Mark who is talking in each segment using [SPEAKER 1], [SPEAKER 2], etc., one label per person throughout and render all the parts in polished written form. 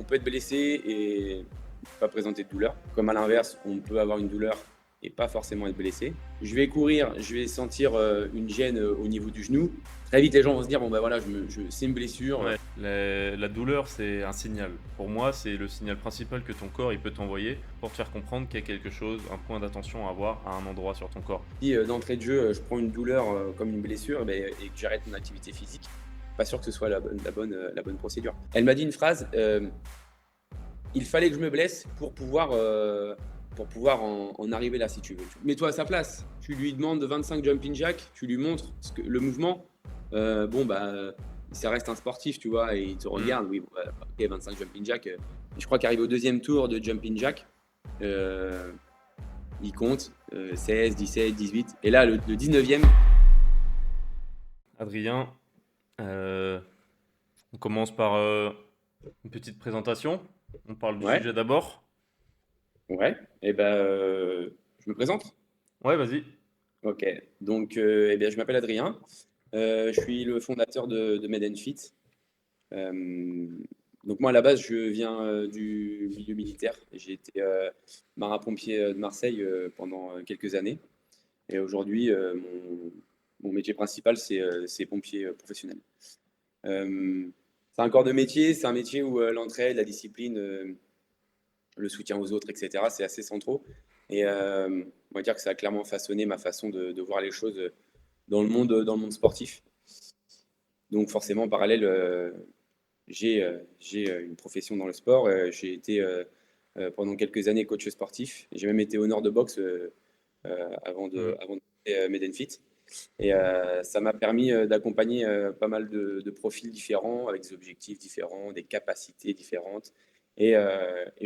[SPEAKER 1] on peut être blessé et pas présenter de douleur. Comme à l'inverse, on peut avoir une douleur et pas forcément être blessé. Je vais courir, je vais sentir une gêne au niveau du genou. Très vite, les gens vont se dire, bon, bah voilà, c'est une blessure.
[SPEAKER 2] Ouais, la douleur, c'est un signal. Pour moi, c'est le signal principal que ton corps il peut t'envoyer pour te faire comprendre qu'il y a quelque chose, un point d'attention à avoir à un endroit sur ton corps.
[SPEAKER 1] Si d'entrée de jeu, je prends une douleur comme une blessure et que j'arrête mon activité physique, pas sûr que ce soit la bonne procédure. Elle m'a dit une phrase, il fallait que je me blesse pour pouvoir en arriver là, si tu veux. Mets-toi à sa place. Tu lui demandes 25 jumping jack, tu lui montres le mouvement. Bon, bah, ça reste un sportif, tu vois, et il te regarde. Oui, bon, bah, ok, 25 jumping jack. Je crois qu'arrivé au deuxième tour de jumping jack, il compte 16, 17, 18. Et là, le 19e.
[SPEAKER 2] Adrien, on commence par une petite présentation. On parle du
[SPEAKER 1] Ouais,
[SPEAKER 2] sujet d'abord.
[SPEAKER 1] ouais. Et ben, je me présente.
[SPEAKER 2] Ouais, vas-y.
[SPEAKER 1] Ok. Donc, eh bien, je m'appelle Adrien. Je suis le fondateur de Med and Fit. Euh, donc moi, à la base, je viens du milieu militaire. J'ai été marin-pompier de Marseille pendant quelques années. Et aujourd'hui, mon métier principal, c'est pompier professionnel. Euh, c'est un corps de métier, c'est un métier où l'entraide, la discipline, le soutien aux autres, etc., c'est assez centraux. Et on va dire que ça a clairement façonné ma façon de voir les choses dans le monde sportif. Donc forcément, en parallèle, j'ai une profession dans le sport. J'ai été pendant quelques années coach sportif. J'ai même été honneur de boxe
[SPEAKER 2] Hmm.
[SPEAKER 1] avant de faire Made in Fit. Et ça m'a permis d'accompagner pas mal de profils différents, avec des objectifs différents, des capacités différentes. Et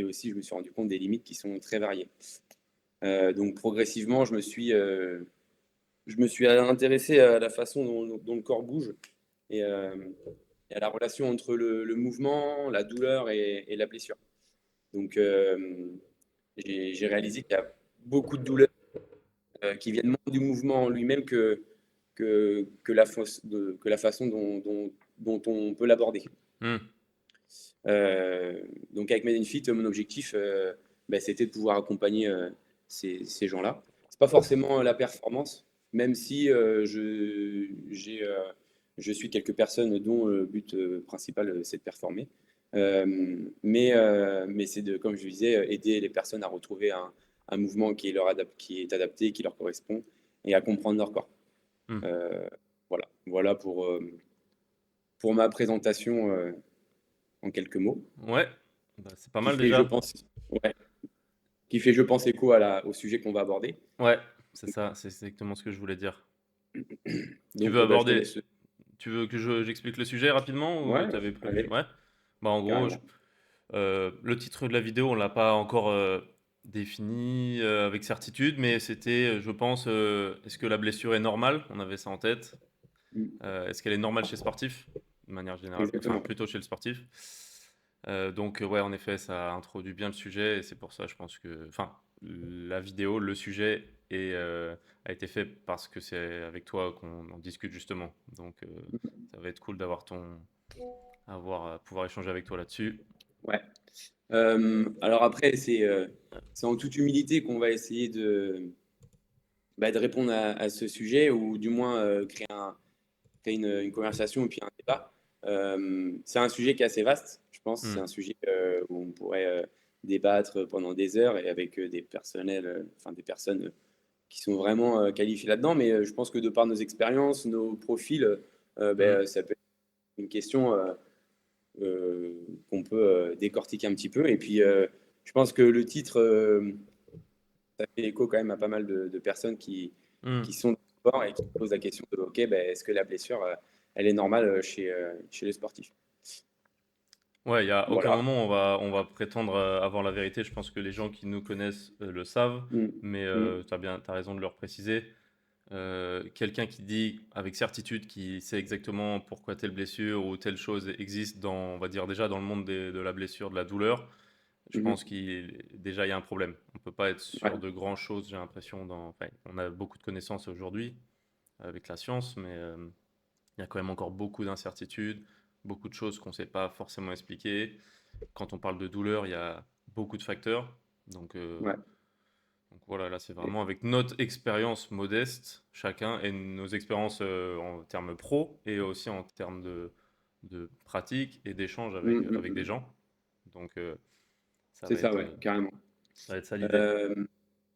[SPEAKER 1] aussi, je me suis rendu compte des limites qui sont très variées. Donc progressivement, je me suis intéressé à la façon dont le corps bouge et, et à la relation entre le mouvement, la douleur et la blessure. Donc j'ai réalisé qu'il y a beaucoup de douleurs qui viennent moins du mouvement en lui-même que la façon dont on peut l'aborder.
[SPEAKER 2] Hmm.
[SPEAKER 1] Donc avec Made in Fit, mon objectif, c'était de pouvoir accompagner ces gens-là. C'est pas forcément la performance, même si je suis quelques personnes dont le but principal, c'est de performer. Mais c'est de, comme je disais, aider les personnes à retrouver un mouvement qui est adapté, qui leur correspond, et à comprendre leur corps.
[SPEAKER 2] Hmm.
[SPEAKER 1] Euh, voilà pour ma présentation en quelques mots
[SPEAKER 2] Ouais, bah, c'est pas
[SPEAKER 1] qui
[SPEAKER 2] mal
[SPEAKER 1] fait, je
[SPEAKER 2] déjà.
[SPEAKER 1] pense, ouais, qui fait, je pense, écho au sujet qu'on va aborder.
[SPEAKER 2] Ouais, c'est ça, c'est exactement ce que je voulais dire. Tu
[SPEAKER 1] Donc,
[SPEAKER 2] veux
[SPEAKER 1] je te
[SPEAKER 2] aborder,
[SPEAKER 1] laisse.
[SPEAKER 2] tu veux que j'explique le sujet rapidement ou
[SPEAKER 1] Ouais,
[SPEAKER 2] t'avais prévu?
[SPEAKER 1] allez,
[SPEAKER 2] Ouais. Bah en gros,
[SPEAKER 1] carrément.
[SPEAKER 2] le titre de la vidéo, on l'a pas encore défini avec certitude, mais c'était, je pense, est-ce que la blessure est normale? On avait ça en tête.
[SPEAKER 1] Mm,
[SPEAKER 2] Est-ce qu'elle est normale chez le sportif? De manière générale, enfin
[SPEAKER 1] exactement.
[SPEAKER 2] plutôt chez le sportif. Donc ouais, en effet, ça introduit bien le sujet et c'est pour ça, je pense que, enfin, la vidéo, le sujet a été fait parce que c'est avec toi qu'on en discute justement. Donc ça va être cool pouvoir échanger avec toi là-dessus.
[SPEAKER 1] Ouais. Alors après, c'est en toute humilité qu'on va essayer de répondre à ce sujet ou du moins créer une conversation et puis un débat. C'est un sujet qui est assez vaste, je pense.
[SPEAKER 2] Hmm.
[SPEAKER 1] C'est un sujet où on pourrait débattre pendant des heures et avec des personnels, enfin des personnes qui sont vraiment qualifiés là-dedans. Mais je pense que de par nos expériences, nos profils,
[SPEAKER 2] Hmm.
[SPEAKER 1] ça peut être une question euh, qu'on peut décortiquer un petit peu. Et puis, je pense que le titre, ça fait écho quand même à pas mal de personnes
[SPEAKER 2] Hmm.
[SPEAKER 1] qui sont dans le sport et qui posent la question de, OK, est-ce que la blessure, elle est normale chez les sportifs?
[SPEAKER 2] Ouais, il y a aucun
[SPEAKER 1] Voilà.
[SPEAKER 2] moment on va prétendre avoir la vérité. Je pense que les gens qui nous connaissent le savent,
[SPEAKER 1] Mm.
[SPEAKER 2] mais
[SPEAKER 1] Mm.
[SPEAKER 2] t'as raison de leur préciser. Quelqu'un qui dit avec certitude qui sait exactement pourquoi telle blessure ou telle chose existe dans, on va dire déjà dans le monde de la blessure, de la douleur, je pense
[SPEAKER 1] Mhm.
[SPEAKER 2] qu'il déjà il y a un problème. On peut pas être
[SPEAKER 1] Ouais.
[SPEAKER 2] sûr de grand chose, j'ai l'impression enfin, on a beaucoup de connaissances aujourd'hui avec la science, mais il y a quand même encore beaucoup d'incertitudes, beaucoup de choses qu'on ne sait pas forcément expliquer. quand on parle de douleur, il y a beaucoup de facteurs. Donc,
[SPEAKER 1] Ouais.
[SPEAKER 2] donc voilà, là, c'est vraiment avec notre expérience modeste, chacun, et nos expériences en termes pro et aussi en termes de pratique et d'échange
[SPEAKER 1] Mm, mm,
[SPEAKER 2] avec des
[SPEAKER 1] mm.
[SPEAKER 2] gens. Donc,
[SPEAKER 1] C'est ça, ouais, carrément.
[SPEAKER 2] ça va être ça l'idée.
[SPEAKER 1] Euh,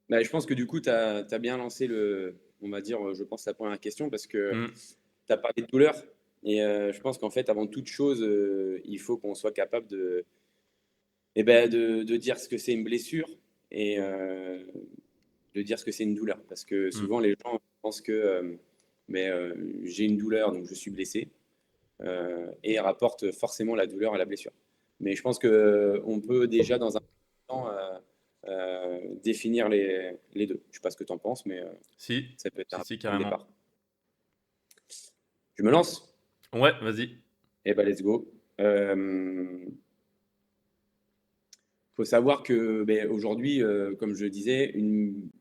[SPEAKER 1] Bah, je pense que du coup, tu as bien lancé on va dire, je pense, la première question parce que
[SPEAKER 2] Hmm.
[SPEAKER 1] tu as parlé de douleur. Et je pense qu'en fait, avant toute chose, il faut qu'on soit capable de dire ce que c'est une blessure et de dire ce que c'est une douleur. Parce que
[SPEAKER 2] Hmm.
[SPEAKER 1] souvent, les gens pensent que j'ai une douleur, donc je suis blessé, et rapportent forcément la douleur à la blessure. Mais je pense qu'on peut déjà, dans un temps, définir les deux. Je ne sais pas ce que tu en penses, mais
[SPEAKER 2] Si,
[SPEAKER 1] ça peut être
[SPEAKER 2] si,
[SPEAKER 1] un
[SPEAKER 2] si,
[SPEAKER 1] point de
[SPEAKER 2] carrément.
[SPEAKER 1] départ. Je me lance?
[SPEAKER 2] Ouais, vas-y.
[SPEAKER 1] Eh ben, let's go. Faut savoir que aujourd'hui, comme je le disais,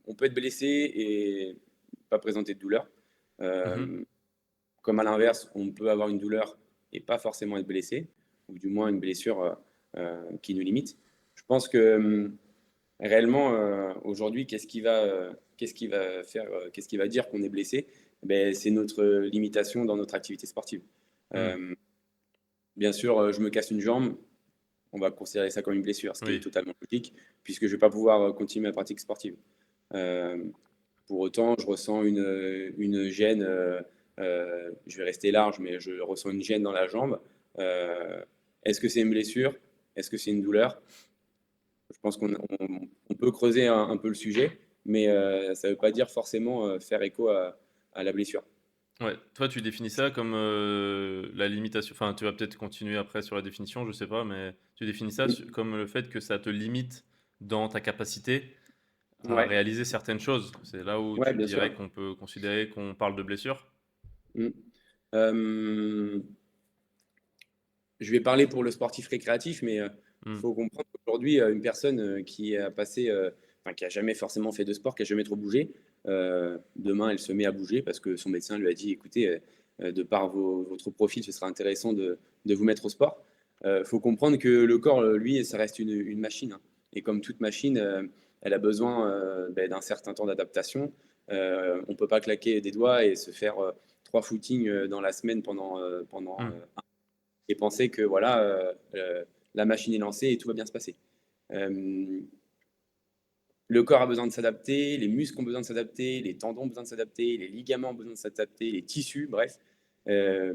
[SPEAKER 1] on peut être blessé et pas présenter de douleur.
[SPEAKER 2] Mhm.
[SPEAKER 1] Euh, Comme à l'inverse, on peut avoir une douleur et pas forcément être blessé, ou du moins une blessure qui nous limite. Je pense que réellement, aujourd'hui, qu'est-ce qui va faire, qu'est-ce qui va dire qu'on est blessé? C'est notre limitation dans notre activité sportive.
[SPEAKER 2] Hmm.
[SPEAKER 1] Euh, Bien sûr, je me casse une jambe, on va considérer ça comme une blessure, ce qui est
[SPEAKER 2] Oui.
[SPEAKER 1] totalement logique, puisque je ne vais pas pouvoir continuer ma pratique sportive. Euh, pour autant, je ressens une gêne, je vais rester large, mais je ressens une gêne dans la jambe. Euh, Est-ce que c'est une blessure? Est-ce que c'est une douleur? Je pense qu'on peut creuser un peu le sujet, mais ça ne veut pas dire forcément faire écho à la blessure.
[SPEAKER 2] Ouais, toi, tu définis ça comme la limitation. Enfin, tu vas peut-être continuer après sur la définition, je sais pas, mais tu définis ça
[SPEAKER 1] Mm.
[SPEAKER 2] comme le fait que ça te limite dans ta capacité à
[SPEAKER 1] Ouais,
[SPEAKER 2] réaliser certaines choses. C'est là où
[SPEAKER 1] ouais,
[SPEAKER 2] tu
[SPEAKER 1] bien sûr.
[SPEAKER 2] dirais qu'on peut considérer qu'on parle de blessure.
[SPEAKER 1] Mm. Euh, Je vais parler pour le sportif récréatif, mais il
[SPEAKER 2] Hmm.
[SPEAKER 1] faut comprendre qu'aujourd'hui, une personne qui a passé, enfin, qui a jamais forcément fait de sport, qui a jamais trop bougé, demain, elle se met à bouger parce que son médecin lui a dit, écoutez, de par votre profil, ce sera intéressant de vous mettre au sport. Il faut comprendre que le corps, lui, ça reste une machine, hein. Et comme toute machine, elle a besoin d'un certain temps d'adaptation. On ne peut pas claquer des doigts et se faire 3 footings dans la semaine pendant
[SPEAKER 2] Hmm.
[SPEAKER 1] et penser que voilà, la machine est lancée et tout va bien se passer. Euh, le corps a besoin de s'adapter, les muscles ont besoin de s'adapter, les tendons ont besoin de s'adapter, les ligaments ont besoin de s'adapter, les tissus, bref. Euh,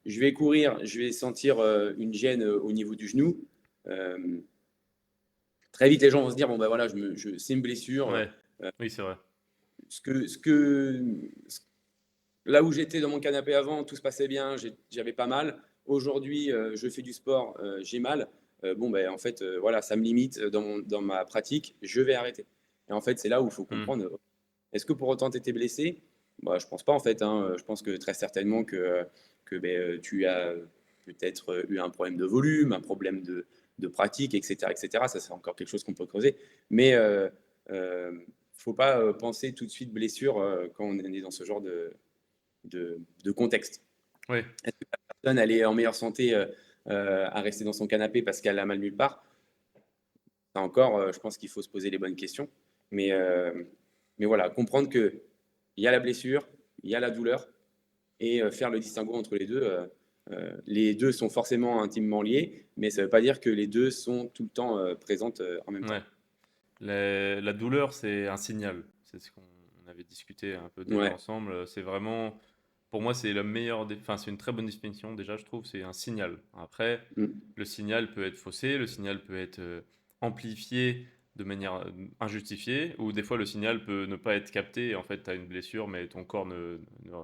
[SPEAKER 1] je vais courir, je vais sentir une gêne au niveau du genou. Euh, Très vite, les gens vont se dire bon ben voilà, c'est une blessure.
[SPEAKER 2] Ouais, oui, c'est vrai.
[SPEAKER 1] Ce que, ce que, Là où j'étais dans mon canapé avant, tout se passait bien, j'avais pas mal. Aujourd'hui, je fais du sport, j'ai mal. En fait, voilà, ça me limite dans ma pratique, je vais arrêter. Et en fait, c'est là où il faut
[SPEAKER 2] Hmm.
[SPEAKER 1] comprendre. Est-ce que pour autant tu étais blessé? Bah, je pense pas en fait, hein. Je pense que très certainement que tu as peut-être eu un problème de volume, un problème de pratique, etc., etc. Ça, c'est encore quelque chose qu'on peut creuser. Mais faut pas penser tout de suite blessure quand on est dans ce genre de contexte.
[SPEAKER 2] Oui.
[SPEAKER 1] Est-ce que la personne elle est en meilleure santé à rester dans son canapé parce qu'elle a mal nulle part? Ça encore, je pense qu'il faut se poser les bonnes questions. Mais, euh, mais voilà, comprendre qu'il y a la blessure, il y a la douleur, et faire le distinguo entre les deux. Les deux sont forcément intimement liés, mais ça ne veut pas dire que les deux sont tout le temps présentes en même temps.
[SPEAKER 2] Ouais. La douleur, c'est un signal. C'est ce qu'on avait discuté un peu déjà
[SPEAKER 1] Ouais.
[SPEAKER 2] ensemble. C'est vraiment, pour moi, c'est la meilleure, enfin, c'est une très bonne définition déjà, je trouve. C'est un signal. Après,
[SPEAKER 1] Mm.
[SPEAKER 2] le signal peut être faussé, le signal peut être amplifié de manière injustifiée, ou des fois le signal peut ne pas être capté. Et en fait, tu as une blessure, mais ton corps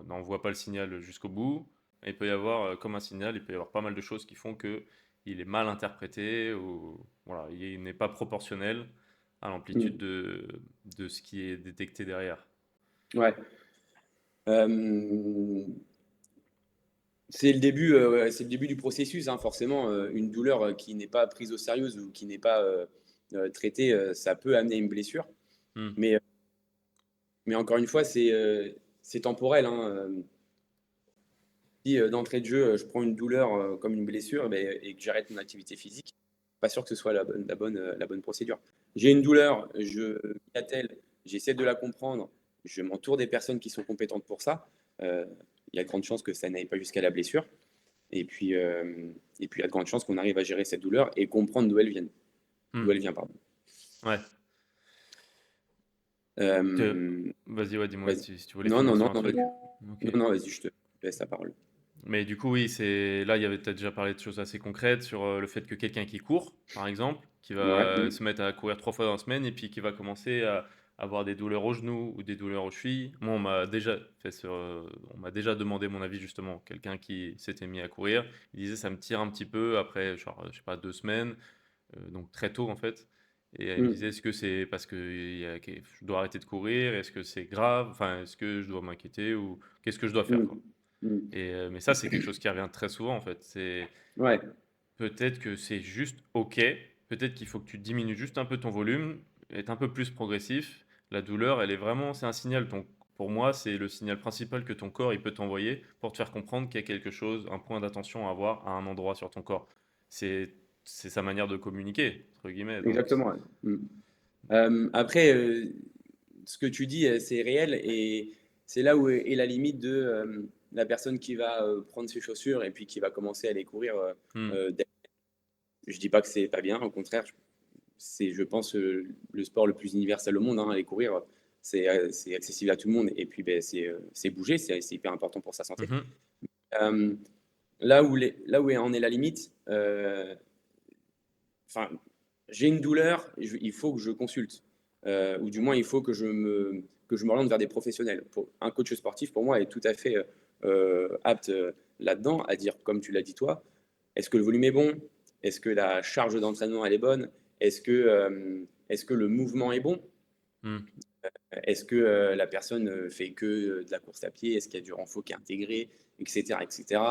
[SPEAKER 2] n'envoie pas le signal jusqu'au bout. Et il peut y avoir, comme un signal, il peut y avoir pas mal de choses qui font que il est mal interprété, ou voilà, il n'est pas proportionnel à l'amplitude
[SPEAKER 1] Mm.
[SPEAKER 2] de ce qui est détecté derrière.
[SPEAKER 1] Ouais. Euh, ouais, c'est le début du processus, hein, forcément. Une douleur qui n'est pas prise au sérieux ou qui n'est pas traitée, ça peut amener une blessure.
[SPEAKER 2] Hmm.
[SPEAKER 1] Mais, euh, mais encore une fois, c'est temporel, hein. Si d'entrée de jeu, je prends une douleur comme une blessure et que j'arrête mon activité physique, pas sûr que ce soit la bonne procédure. J'ai une douleur, je m'attelle, j'essaie de la comprendre, je m'entoure des personnes qui sont compétentes pour ça. Euh, il y a de grandes chances que ça n'aille pas jusqu'à la blessure. Et puis, il y a de grandes chances qu'on arrive à gérer cette douleur et comprendre
[SPEAKER 2] Hmm.
[SPEAKER 1] d'où elle vient, pardon.
[SPEAKER 2] Ouais. Que-
[SPEAKER 1] Euh,
[SPEAKER 2] Vas-y, ouais, dis-moi
[SPEAKER 1] vas-y.
[SPEAKER 2] si tu voulais
[SPEAKER 1] Non,
[SPEAKER 2] finir
[SPEAKER 1] non,
[SPEAKER 2] sur
[SPEAKER 1] non,
[SPEAKER 2] un
[SPEAKER 1] non,
[SPEAKER 2] truc.
[SPEAKER 1] vas-y.
[SPEAKER 2] Ok.
[SPEAKER 1] Non, non, vas-y, je te laisse la parole.
[SPEAKER 2] Mais du coup, oui, là, il y avait peut-être déjà parlé de choses assez concrètes sur le fait que quelqu'un qui court, par exemple, qui
[SPEAKER 1] Ouais.
[SPEAKER 2] va se mettre à courir 3 fois dans la semaine et puis qui va commencer à avoir des douleurs aux genoux ou des douleurs aux chevilles. Moi, on m'a déjà demandé mon avis justement. Quelqu'un qui s'était mis à courir, il disait ça me tire un petit peu après, genre, je sais pas, 2 semaines, donc très tôt en fait. Et il me
[SPEAKER 1] Mm,
[SPEAKER 2] disait, est-ce que c'est parce que je dois arrêter de courir? Est-ce que c'est grave? Enfin, est-ce que je dois m'inquiéter ou qu'est-ce que je dois faire, quoi?
[SPEAKER 1] mm, mm.
[SPEAKER 2] Mais ça, c'est quelque chose qui revient très souvent en fait. C'est
[SPEAKER 1] Ouais,
[SPEAKER 2] peut-être que c'est juste OK. Peut-être qu'il faut que tu diminues juste un peu ton volume, être un peu plus progressif. La douleur, elle est vraiment, c'est un signal. Pour moi, c'est le signal principal que ton corps il peut t'envoyer pour te faire comprendre qu'il y a quelque chose, un point d'attention à avoir à un endroit sur ton corps. C'est c'est sa manière de communiquer entre guillemets. Donc
[SPEAKER 1] exactement. Ouais. Mm. Après, ce que tu dis, c'est réel et c'est là où est la limite de la personne qui va prendre ses chaussures et puis qui va commencer à aller courir.
[SPEAKER 2] hmm,
[SPEAKER 1] Je dis pas que c'est pas bien, au contraire, c'est, je pense, le sport le plus universel au monde. Hein, aller courir, c'est accessible à tout le monde et puis ben, c'est bouger, c'est hyper important pour sa santé.
[SPEAKER 2] mhm,
[SPEAKER 1] Euh, là où en est la limite, enfin, j'ai une douleur, il faut que je consulte. Ou du moins il faut que je m'oriente vers des professionnels. Un coach sportif, pour moi, est tout à fait apte là-dedans à dire, comme tu l'as dit toi, est-ce que le volume est bon? Est-ce que la charge d'entraînement elle est bonne? Est-ce que le mouvement est bon?
[SPEAKER 2] hmm.
[SPEAKER 1] Est-ce que la personne fait que de la course à pied? Est-ce qu'il y a du renfort qui est intégré, etc., etc.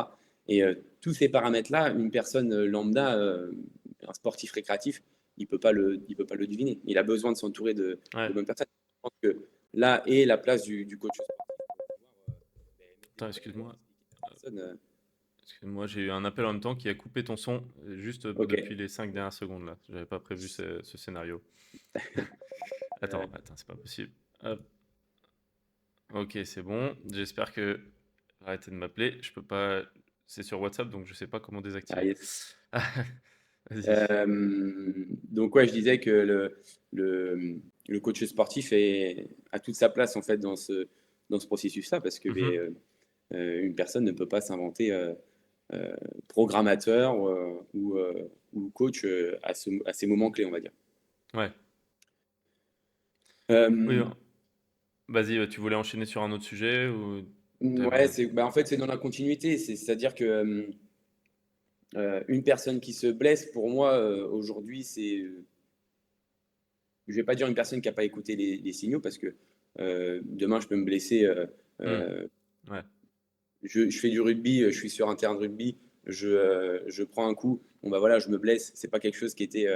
[SPEAKER 1] Et tous ces paramètres-là, une personne lambda, un sportif récréatif, il peut pas le deviner. Il a besoin de s'entourer de
[SPEAKER 2] Ouais.
[SPEAKER 1] bonnes personnes. Je pense que là est la place du coach sportif pour pouvoir mettre les
[SPEAKER 2] Attends,
[SPEAKER 1] mots et
[SPEAKER 2] excuse-moi.
[SPEAKER 1] expliquer à la personne.
[SPEAKER 2] Excuse-moi, j'ai eu un appel en même temps qui a coupé ton son juste
[SPEAKER 1] Ok.
[SPEAKER 2] depuis les 5 dernières secondes là. J'avais pas prévu ce scénario.
[SPEAKER 1] Euh,
[SPEAKER 2] Attends, c'est pas possible. Hop. Ok, c'est bon. J'espère que. Arrêtez de m'appeler. Je peux pas. C'est sur WhatsApp, donc je sais pas comment
[SPEAKER 1] ah,
[SPEAKER 2] désactiver.
[SPEAKER 1] yes.
[SPEAKER 2] Vas-y.
[SPEAKER 1] Donc ouais, je disais que le coach sportif a toute sa place en fait dans ce processus-là parce que
[SPEAKER 2] Mhm.
[SPEAKER 1] une personne ne peut pas s'inventer programmateur ou coach à ces moments clés, on va dire.
[SPEAKER 2] Ouais. Oui,
[SPEAKER 1] Euh,
[SPEAKER 2] vas-y, tu voulais enchaîner sur un autre sujet ou
[SPEAKER 1] ouais,
[SPEAKER 2] t'avais.
[SPEAKER 1] en fait, c'est dans la continuité. C'est-à-dire que une personne qui se blesse, pour moi, aujourd'hui, je vais pas dire une personne qui n'a pas écouté les signaux parce que demain, je peux me blesser.
[SPEAKER 2] Hmm.
[SPEAKER 1] Euh,
[SPEAKER 2] Ouais.
[SPEAKER 1] je fais du rugby, je suis sur un terrain de rugby, je prends un coup, bon bah voilà, je me blesse. C'est pas quelque chose qui était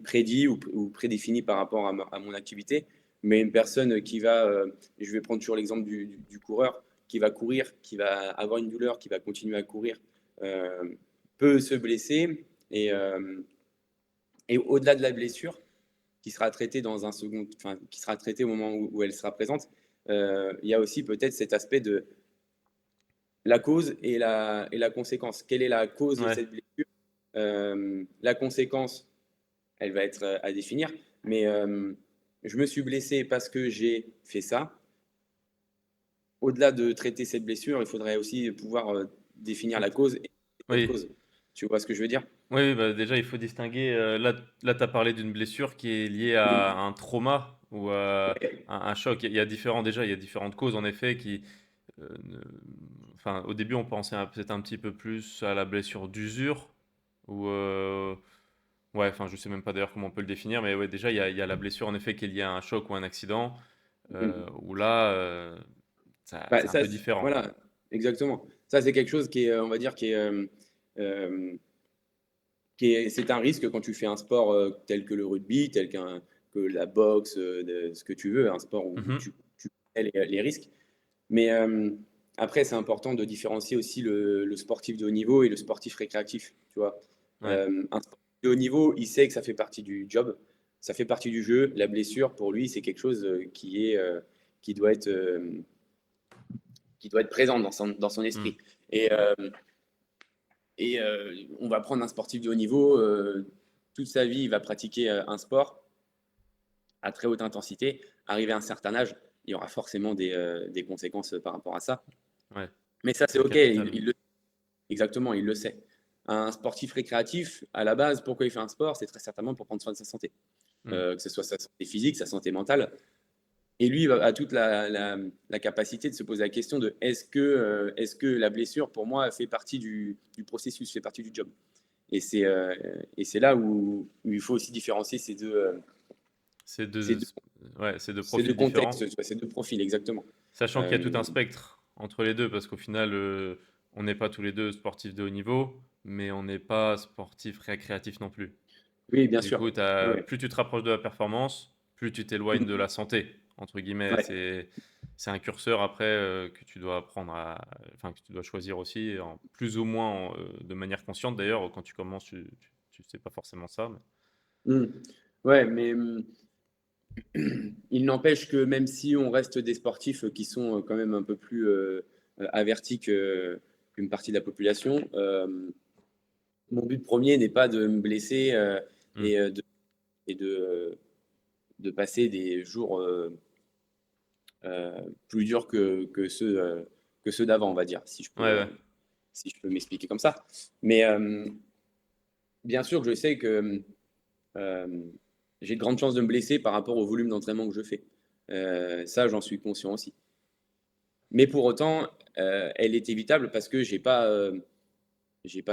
[SPEAKER 1] prédit ou prédéfini par rapport à mon activité, mais une personne qui va, je vais prendre toujours l'exemple du coureur, qui va courir, qui va avoir une douleur, qui va continuer à courir, euh, peut se blesser et au-delà de la blessure, qui sera traitée dans un second, enfin, qui sera traitée au moment où elle sera présente, il y a aussi peut-être cet aspect de la cause et la conséquence. Quelle est la cause de
[SPEAKER 2] Ouais.
[SPEAKER 1] cette blessure? La conséquence, elle va être à définir, mais je me suis blessé parce que j'ai fait ça. Au-delà de traiter cette blessure, il faudrait aussi pouvoir définir la cause et cette
[SPEAKER 2] Oui.
[SPEAKER 1] cause. Tu vois ce que je veux dire?
[SPEAKER 2] Oui, bah déjà, il faut distinguer. Là, tu as parlé d'une blessure qui est liée à un trauma ou à
[SPEAKER 1] Ouais.
[SPEAKER 2] un choc. Il y a différentes causes, en effet, qui. Ne- Enfin, au début, on pensait peut-être un petit peu plus à la blessure d'usure. Ou. Ouais, enfin, je sais même pas d'ailleurs comment on peut le définir, mais ouais, déjà, il y a la blessure, en effet, qui est liée à un choc ou un accident. Où là, c'est
[SPEAKER 1] Bah,
[SPEAKER 2] un peu différent.
[SPEAKER 1] voilà, exactement. Ça, c'est quelque chose qui est, on va dire, euh, c'est un risque quand tu fais un sport tel que le rugby, que la boxe, ce que tu veux, un sport où
[SPEAKER 2] Mhm.
[SPEAKER 1] tu connais les risques. Mais Après, c'est important de différencier aussi le sportif de haut niveau et le sportif récréatif, tu vois.
[SPEAKER 2] Ouais.
[SPEAKER 1] Un sportif de haut niveau, il sait que ça fait partie du job, ça fait partie du jeu. La blessure, pour lui, c'est quelque chose qui doit être, qui doit être présent dans son
[SPEAKER 2] Hmm.
[SPEAKER 1] esprit. Et, euh, on va prendre un sportif de haut niveau, toute sa vie, il va pratiquer un sport à très haute intensité. Arrivé à un certain âge, il y aura forcément des conséquences par rapport à ça.
[SPEAKER 2] Ouais.
[SPEAKER 1] Mais ça, c'est
[SPEAKER 2] C'est
[SPEAKER 1] OK,
[SPEAKER 2] capital.
[SPEAKER 1] exactement, il le sait. Un sportif récréatif, à la base, pourquoi il fait un sport? C'est très certainement pour prendre soin de sa santé,
[SPEAKER 2] Hmm.
[SPEAKER 1] que ce soit sa santé physique, sa santé mentale. Et lui a toute la capacité de se poser la question de est-ce que la blessure, pour moi, fait partie du processus, fait partie du job. Et c'est là où il faut aussi différencier
[SPEAKER 2] C'est
[SPEAKER 1] ces
[SPEAKER 2] deux,
[SPEAKER 1] deux,
[SPEAKER 2] ouais, c'est deux
[SPEAKER 1] ces deux
[SPEAKER 2] profils différents.
[SPEAKER 1] contextes, ces deux profils, exactement.
[SPEAKER 2] Sachant qu'il y a tout
[SPEAKER 1] Euh,
[SPEAKER 2] un spectre entre les deux, parce qu'au final, on n'est pas tous les deux sportifs de haut niveau, mais on n'est pas sportifs récréatifs non plus.
[SPEAKER 1] oui, bien
[SPEAKER 2] Du
[SPEAKER 1] sûr.
[SPEAKER 2] coup,
[SPEAKER 1] Ouais.
[SPEAKER 2] plus tu te rapproches de la performance, plus tu t'éloignes de
[SPEAKER 1] Mhm.
[SPEAKER 2] la santé, entre guillemets.
[SPEAKER 1] Ouais.
[SPEAKER 2] C'est un curseur après que tu dois apprendre enfin, que tu dois choisir aussi, plus ou moins de manière consciente. D'ailleurs, quand tu commences, tu sais pas forcément ça.
[SPEAKER 1] Mhm. Ouais, mais il n'empêche que même si on reste des sportifs qui sont quand même un peu plus avertis qu'une partie de la population, mon but premier n'est pas de me blesser
[SPEAKER 2] Hmm.
[SPEAKER 1] et, et de passer des jours plus durs que ceux d'avant, on va dire,
[SPEAKER 2] Ouais, ouais.
[SPEAKER 1] si je peux m'expliquer comme ça. Mais bien sûr que je sais que euh, j'ai de grandes chances de me blesser par rapport au volume d'entraînement que je fais. Ça, j'en suis conscient aussi. Mais pour autant, elle est évitable parce que j'ai pas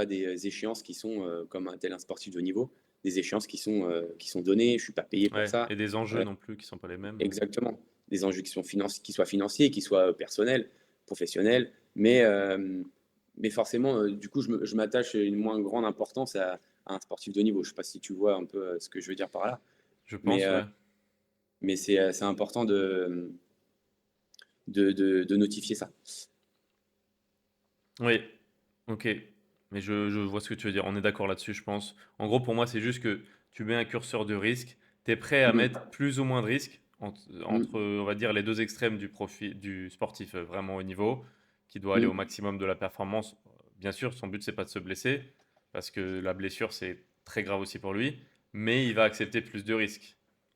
[SPEAKER 1] des échéances qui sont comme un tel un sportif de haut niveau, des échéances qui sont données. Je suis pas payé pour
[SPEAKER 2] Ouais.
[SPEAKER 1] ça.
[SPEAKER 2] Et des enjeux
[SPEAKER 1] Euh,
[SPEAKER 2] non plus qui sont pas les mêmes.
[SPEAKER 1] exactement. Des enjeux qui soient financiers, qui soient personnels, professionnels, mais forcément, du coup, je m'attache une moins grande importance à un sportif de haut niveau. Je sais pas si tu vois un peu ce que je veux dire par là,
[SPEAKER 2] Je
[SPEAKER 1] mais,
[SPEAKER 2] pense, ouais.
[SPEAKER 1] c'est important de notifier ça.
[SPEAKER 2] Oui, ok. Mais je vois ce que tu veux dire. On est d'accord là-dessus, je pense. En gros, pour moi, c'est juste que tu mets un curseur de risque. Tu es prêt à mettre
[SPEAKER 1] Mm,
[SPEAKER 2] plus ou moins de risque entre,
[SPEAKER 1] mm,
[SPEAKER 2] on va dire, les deux extrêmes du sportif vraiment haut niveau, qui doit aller au
[SPEAKER 1] mm.
[SPEAKER 2] maximum de la performance. Bien sûr, son but, c'est pas de se blesser, parce que la blessure, c'est très grave aussi pour lui, mais il va accepter plus de risques,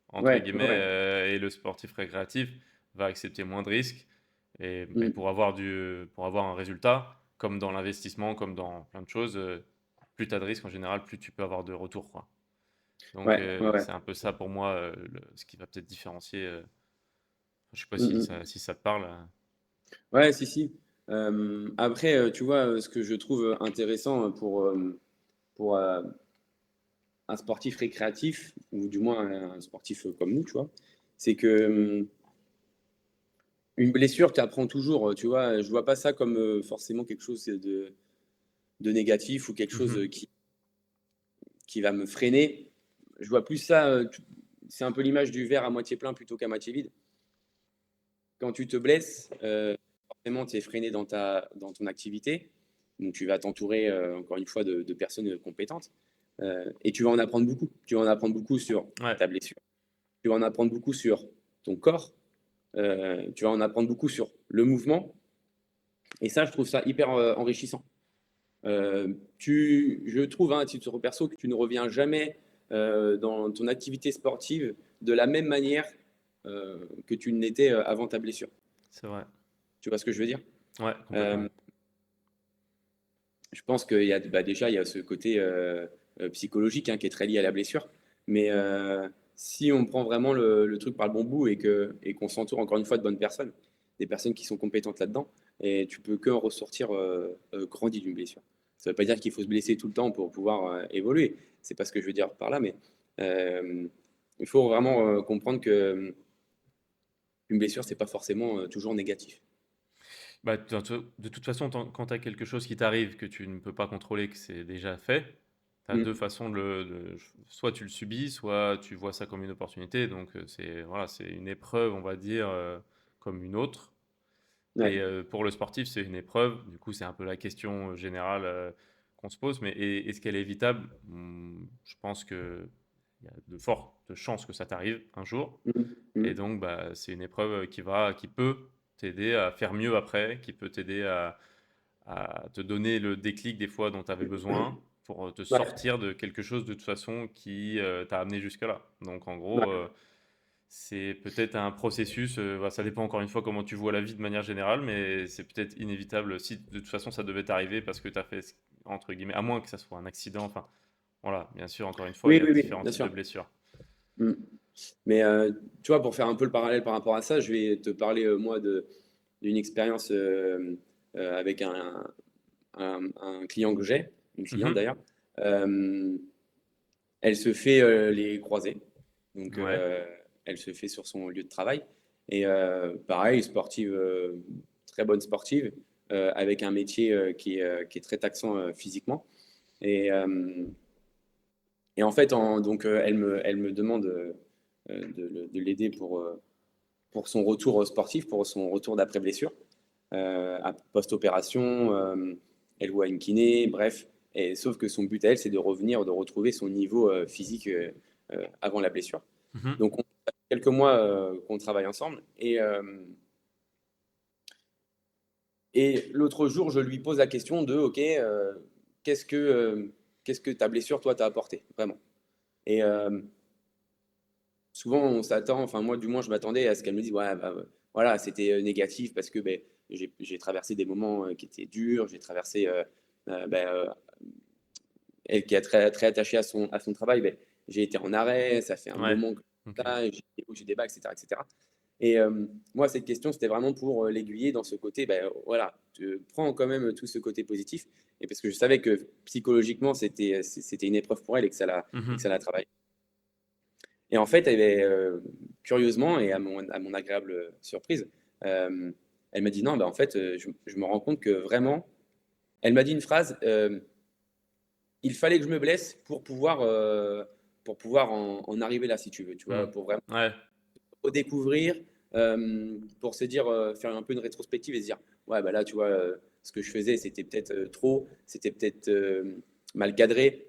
[SPEAKER 2] entre
[SPEAKER 1] Ouais,
[SPEAKER 2] guillemets,
[SPEAKER 1] ouais.
[SPEAKER 2] et le sportif récréatif va accepter moins de risques. Et
[SPEAKER 1] Mm.
[SPEAKER 2] pour avoir un résultat, comme dans l'investissement, comme dans plein de choses, plus tu as de risques en général, plus tu peux avoir de retour, quoi. Donc,
[SPEAKER 1] Ouais, ouais, ouais.
[SPEAKER 2] c'est un peu ça pour moi, ce qui va peut-être différencier. Je sais pas
[SPEAKER 1] Mm,
[SPEAKER 2] si
[SPEAKER 1] mm.
[SPEAKER 2] si ça te parle.
[SPEAKER 1] Ouais, si, si. Après, tu vois, ce que je trouve intéressant pour un sportif récréatif, ou du moins un sportif comme nous, tu vois, c'est que une blessure, tu apprends toujours, tu vois. Je vois pas ça comme forcément quelque chose de négatif ou quelque chose
[SPEAKER 2] Mhm.
[SPEAKER 1] qui va me freiner. Je vois plus ça, c'est un peu l'image du verre à moitié plein plutôt qu'à moitié vide. Quand tu te blesses, forcément, tu es freiné dans ton activité. Donc, tu vas t'entourer, encore une fois, de personnes compétentes. Et tu vas en apprendre beaucoup. Tu vas en apprendre beaucoup sur
[SPEAKER 2] Ouais,
[SPEAKER 1] ta blessure. Tu vas en apprendre beaucoup sur ton corps. Tu vas en apprendre beaucoup sur le mouvement. Et ça, je trouve ça hyper enrichissant. Je trouve, hein, à titre perso, que tu ne reviens jamais dans ton activité sportive de la même manière que tu n'étais avant ta blessure.
[SPEAKER 2] c'est vrai.
[SPEAKER 1] Tu vois ce que je veux dire?
[SPEAKER 2] Ouais,
[SPEAKER 1] Euh,
[SPEAKER 2] complètement.
[SPEAKER 1] je pense qu'il y a bah, déjà il y a ce côté psychologique hein, qui est très lié à la blessure. Mais si on prend vraiment le truc par le bon bout et qu'on s'entoure encore une fois de bonnes personnes, des personnes qui sont compétentes là-dedans, et tu peux que en ressortir grandi d'une blessure. Ça ne veut pas dire qu'il faut se blesser tout le temps pour pouvoir évoluer. C'est pas ce que je veux dire par là, mais euh, il faut vraiment comprendre que une blessure, c'est pas forcément toujours négatif.
[SPEAKER 2] Bah, de toute façon, quand tu as quelque chose qui t'arrive que tu ne peux pas contrôler, que c'est déjà fait, tu as deux
[SPEAKER 1] Mm.
[SPEAKER 2] façons soit tu le subis, soit tu vois ça comme une opportunité. Donc, c'est voilà, c'est une épreuve, on va dire, comme une autre. Et
[SPEAKER 1] Ouais.
[SPEAKER 2] pour le sportif, c'est une épreuve. Du coup, c'est un peu la question générale qu'on se pose. Mais est-ce qu'elle est évitable? Je pense qu'il y a de fortes chances que ça t'arrive un jour.
[SPEAKER 1] Mmh.
[SPEAKER 2] Et
[SPEAKER 1] Mmh.
[SPEAKER 2] donc, bah, c'est une épreuve qui peut t'aider à faire mieux après, qui peut t'aider à te donner le déclic des fois dont tu avais besoin pour te
[SPEAKER 1] Ouais,
[SPEAKER 2] sortir de quelque chose de toute façon qui t'a amené jusque-là. Donc, en gros,
[SPEAKER 1] ouais.
[SPEAKER 2] c'est peut-être un processus, bah, ça dépend encore une fois comment tu vois la vie de manière générale, mais c'est peut-être inévitable si de toute façon ça devait t'arriver parce que tu as fait entre guillemets, à moins que ça soit un accident, enfin voilà, bien sûr, encore une fois, il
[SPEAKER 1] Oui,
[SPEAKER 2] y a
[SPEAKER 1] oui, oui,
[SPEAKER 2] différents
[SPEAKER 1] bien
[SPEAKER 2] types de
[SPEAKER 1] sûr.
[SPEAKER 2] blessures.
[SPEAKER 1] Mmh. Mais tu vois, pour faire un peu le parallèle par rapport à ça, je vais te parler, moi, d'une expérience avec un client que j'ai, une cliente
[SPEAKER 2] Mhm.
[SPEAKER 1] d'ailleurs. Euh, Elle se fait les croisés, donc
[SPEAKER 2] Ouais.
[SPEAKER 1] elle se fait sur son lieu de travail. Et pareil, sportive, très bonne sportive, avec un métier qui est très taxant physiquement. Et, et en fait, donc, elle me demande de l'aider pour son retour sportif, pour son retour d'après-blessure, post-opération. Elle voit une kiné, bref. Et, sauf que son but à elle, c'est de revenir, de retrouver son niveau physique avant la blessure.
[SPEAKER 2] Mhm.
[SPEAKER 1] Donc, ça fait quelques mois qu'on travaille ensemble. Et l'autre jour, je lui pose la question de, OK, qu'est-ce que, qu'est-ce que ta blessure, toi, t'a apporté, vraiment? Et souvent, on s'attend, enfin moi du moins, je m'attendais à ce qu'elle me dise, ouais, bah, voilà, c'était négatif parce que ben, j'ai traversé des moments qui étaient durs, j'ai traversé, ben, elle qui est très, très attachée à son travail, ben, j'ai été en arrêt, ça fait un
[SPEAKER 2] Ouais.
[SPEAKER 1] moment que
[SPEAKER 2] Ok.
[SPEAKER 1] ça, j'ai des bacs, etc., etc. Et moi, cette question, c'était vraiment pour l'aiguiller dans ce côté, ben, voilà, tu prends quand même tout ce côté positif, et parce que je savais que psychologiquement, c'était une épreuve pour elle et que ça
[SPEAKER 2] Mhm.
[SPEAKER 1] la travaillé. Et en fait, eh ben, curieusement et à mon agréable surprise, euh, elle m'a dit non, bah, en fait, je me rends compte que vraiment, elle m'a dit une phrase, il fallait que je me blesse pour pouvoir en arriver là, si tu veux, tu vois,
[SPEAKER 2] Mhm.
[SPEAKER 1] pour vraiment
[SPEAKER 2] Ouais.
[SPEAKER 1] redécouvrir, pour se dire, faire un peu une rétrospective et se dire, ouais, bah là, tu vois, ce que je faisais, c'était peut-être trop, c'était peut-être mal cadré.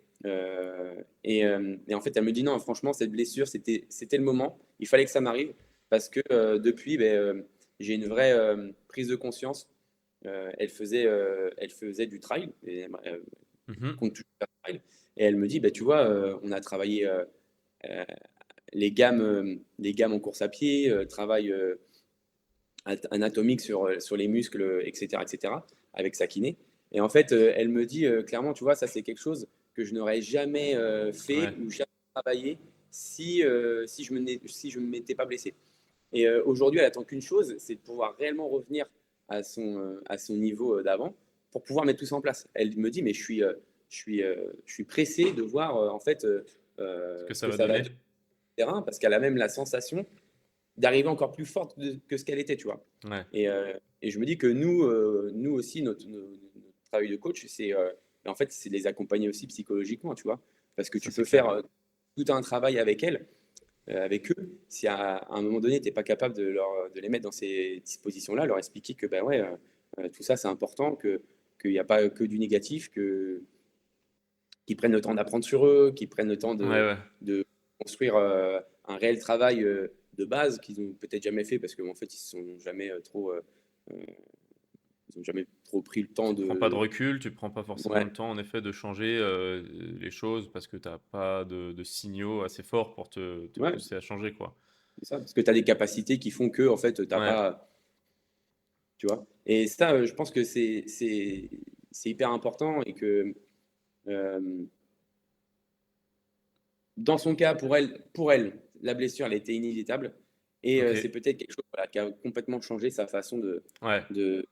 [SPEAKER 1] Et en fait, elle me dit, non, franchement, cette blessure, c'était le moment, il fallait que ça m'arrive, parce que depuis, ben, j'ai une vraie prise de conscience. Elle faisait du trail, et,
[SPEAKER 2] Mhm.
[SPEAKER 1] compte toujours faire du trail. Et elle me dit, bah, tu vois, on a travaillé euh, les gammes en course à pied, travail anatomique sur les muscles, etc., etc., avec sa kiné. Et en fait, elle me dit clairement, tu vois, ça c'est quelque chose que je n'aurais jamais fait
[SPEAKER 2] Ouais.
[SPEAKER 1] ou jamais travaillé si je ne m'étais pas blessé. Et aujourd'hui, elle attend qu'une chose, c'est de pouvoir réellement revenir à son niveau d'avant pour pouvoir mettre tout ça en place. Elle me dit, mais je suis pressé de voir en fait
[SPEAKER 2] Ce que
[SPEAKER 1] ce
[SPEAKER 2] ça
[SPEAKER 1] que
[SPEAKER 2] va
[SPEAKER 1] ça va
[SPEAKER 2] donner.
[SPEAKER 1] donner sur le terrain parce qu'elle a même la sensation d'arriver encore plus forte que ce qu'elle était, tu vois.
[SPEAKER 2] Ouais.
[SPEAKER 1] Et je me dis que nous aussi, notre travail de coach, en fait, c'est les accompagner aussi psychologiquement, tu vois. Parce que
[SPEAKER 2] Ça,
[SPEAKER 1] tu
[SPEAKER 2] c'est
[SPEAKER 1] peux
[SPEAKER 2] clair.
[SPEAKER 1] faire tout un travail avec eux, si à un moment donné, tu n'es pas capable de les mettre dans ces dispositions-là, leur expliquer que ben ouais, tout ça, c'est important, qu'il n'y a pas que du négatif, qu'ils prennent le temps d'apprendre sur eux, qu'ils prennent le temps
[SPEAKER 2] Ouais,
[SPEAKER 1] de,
[SPEAKER 2] ouais.
[SPEAKER 1] de construire un réel travail de base qu'ils n'ont peut-être jamais fait parce qu'en fait, ils ont jamais trop pris le temps
[SPEAKER 2] Tu prends pas de
[SPEAKER 1] de.
[SPEAKER 2] recul, tu prends pas forcément
[SPEAKER 1] Ouais,
[SPEAKER 2] le temps, en effet, de changer les choses parce que tu as pas de signaux assez forts pour te
[SPEAKER 1] ouais,
[SPEAKER 2] pousser à changer, quoi.
[SPEAKER 1] c'est ça. Parce que tu as des capacités qui font que, en fait, t'as
[SPEAKER 2] Ouais.
[SPEAKER 1] pas. Tu vois. Et ça, je pense que c'est hyper important et que euh, dans son cas, pour elle, la blessure, elle était inévitable. Et
[SPEAKER 2] Ok.
[SPEAKER 1] c'est peut-être quelque chose voilà, qui a complètement changé sa façon
[SPEAKER 2] Ouais.
[SPEAKER 1] de,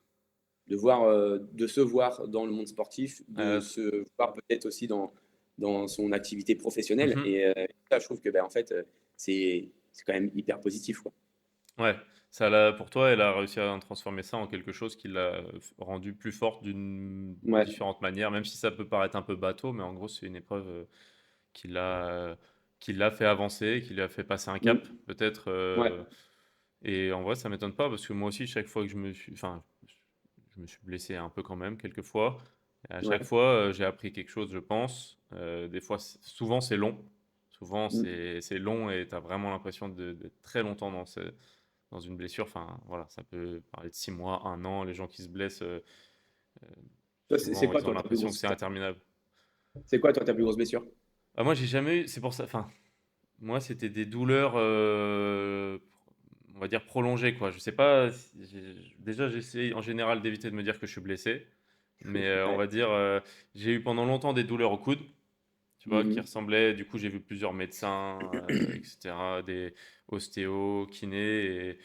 [SPEAKER 1] de se voir dans le monde sportif, de
[SPEAKER 2] Euh,
[SPEAKER 1] se voir peut-être aussi dans son activité professionnelle.
[SPEAKER 2] mhm.
[SPEAKER 1] Et ça, je trouve que ben, en fait, c'est quand même hyper positif, quoi.
[SPEAKER 2] Ouais. Pour toi, elle a réussi à transformer ça en quelque chose qui l'a rendu plus forte d'une
[SPEAKER 1] Ouais,
[SPEAKER 2] différente manière, même si ça peut paraître un peu bateau, mais en gros, c'est une épreuve qui l'a, qui l'a fait avancer, qui lui a fait passer un cap,
[SPEAKER 1] mm,
[SPEAKER 2] peut-être.
[SPEAKER 1] ouais,
[SPEAKER 2] Et en vrai, ça m'étonne pas parce que moi aussi, chaque fois que je me suis blessé un peu quand même, quelques fois. Et à chaque
[SPEAKER 1] Ouais.
[SPEAKER 2] fois, j'ai appris quelque chose, je pense. Des fois, souvent, c'est long. Souvent,
[SPEAKER 1] Mm.
[SPEAKER 2] c'est long et tu as vraiment l'impression d'être très longtemps dans une blessure. Enfin, voilà, ça peut parler de 6 mois, un an. Les gens qui se blessent,
[SPEAKER 1] Toi, c'est
[SPEAKER 2] souvent,
[SPEAKER 1] quoi,
[SPEAKER 2] ils ont
[SPEAKER 1] toi, ta plus
[SPEAKER 2] l'impression que
[SPEAKER 1] grosse,
[SPEAKER 2] c'est interminable.
[SPEAKER 1] c'est quoi, toi, ta plus grosse blessure?
[SPEAKER 2] Ah, moi, j'ai jamais eu, c'est pour ça, enfin, moi, c'était des douleurs, on va dire prolongées, quoi. Je sais pas, déjà, j'essaie en général d'éviter de me dire que je suis blessé, mais on
[SPEAKER 1] Ouais.
[SPEAKER 2] va dire, j'ai eu pendant longtemps des douleurs au coude, tu vois, qui
[SPEAKER 1] Mhm.
[SPEAKER 2] ressemblaient. Du coup, j'ai vu plusieurs médecins, etc., des ostéos, kinés, et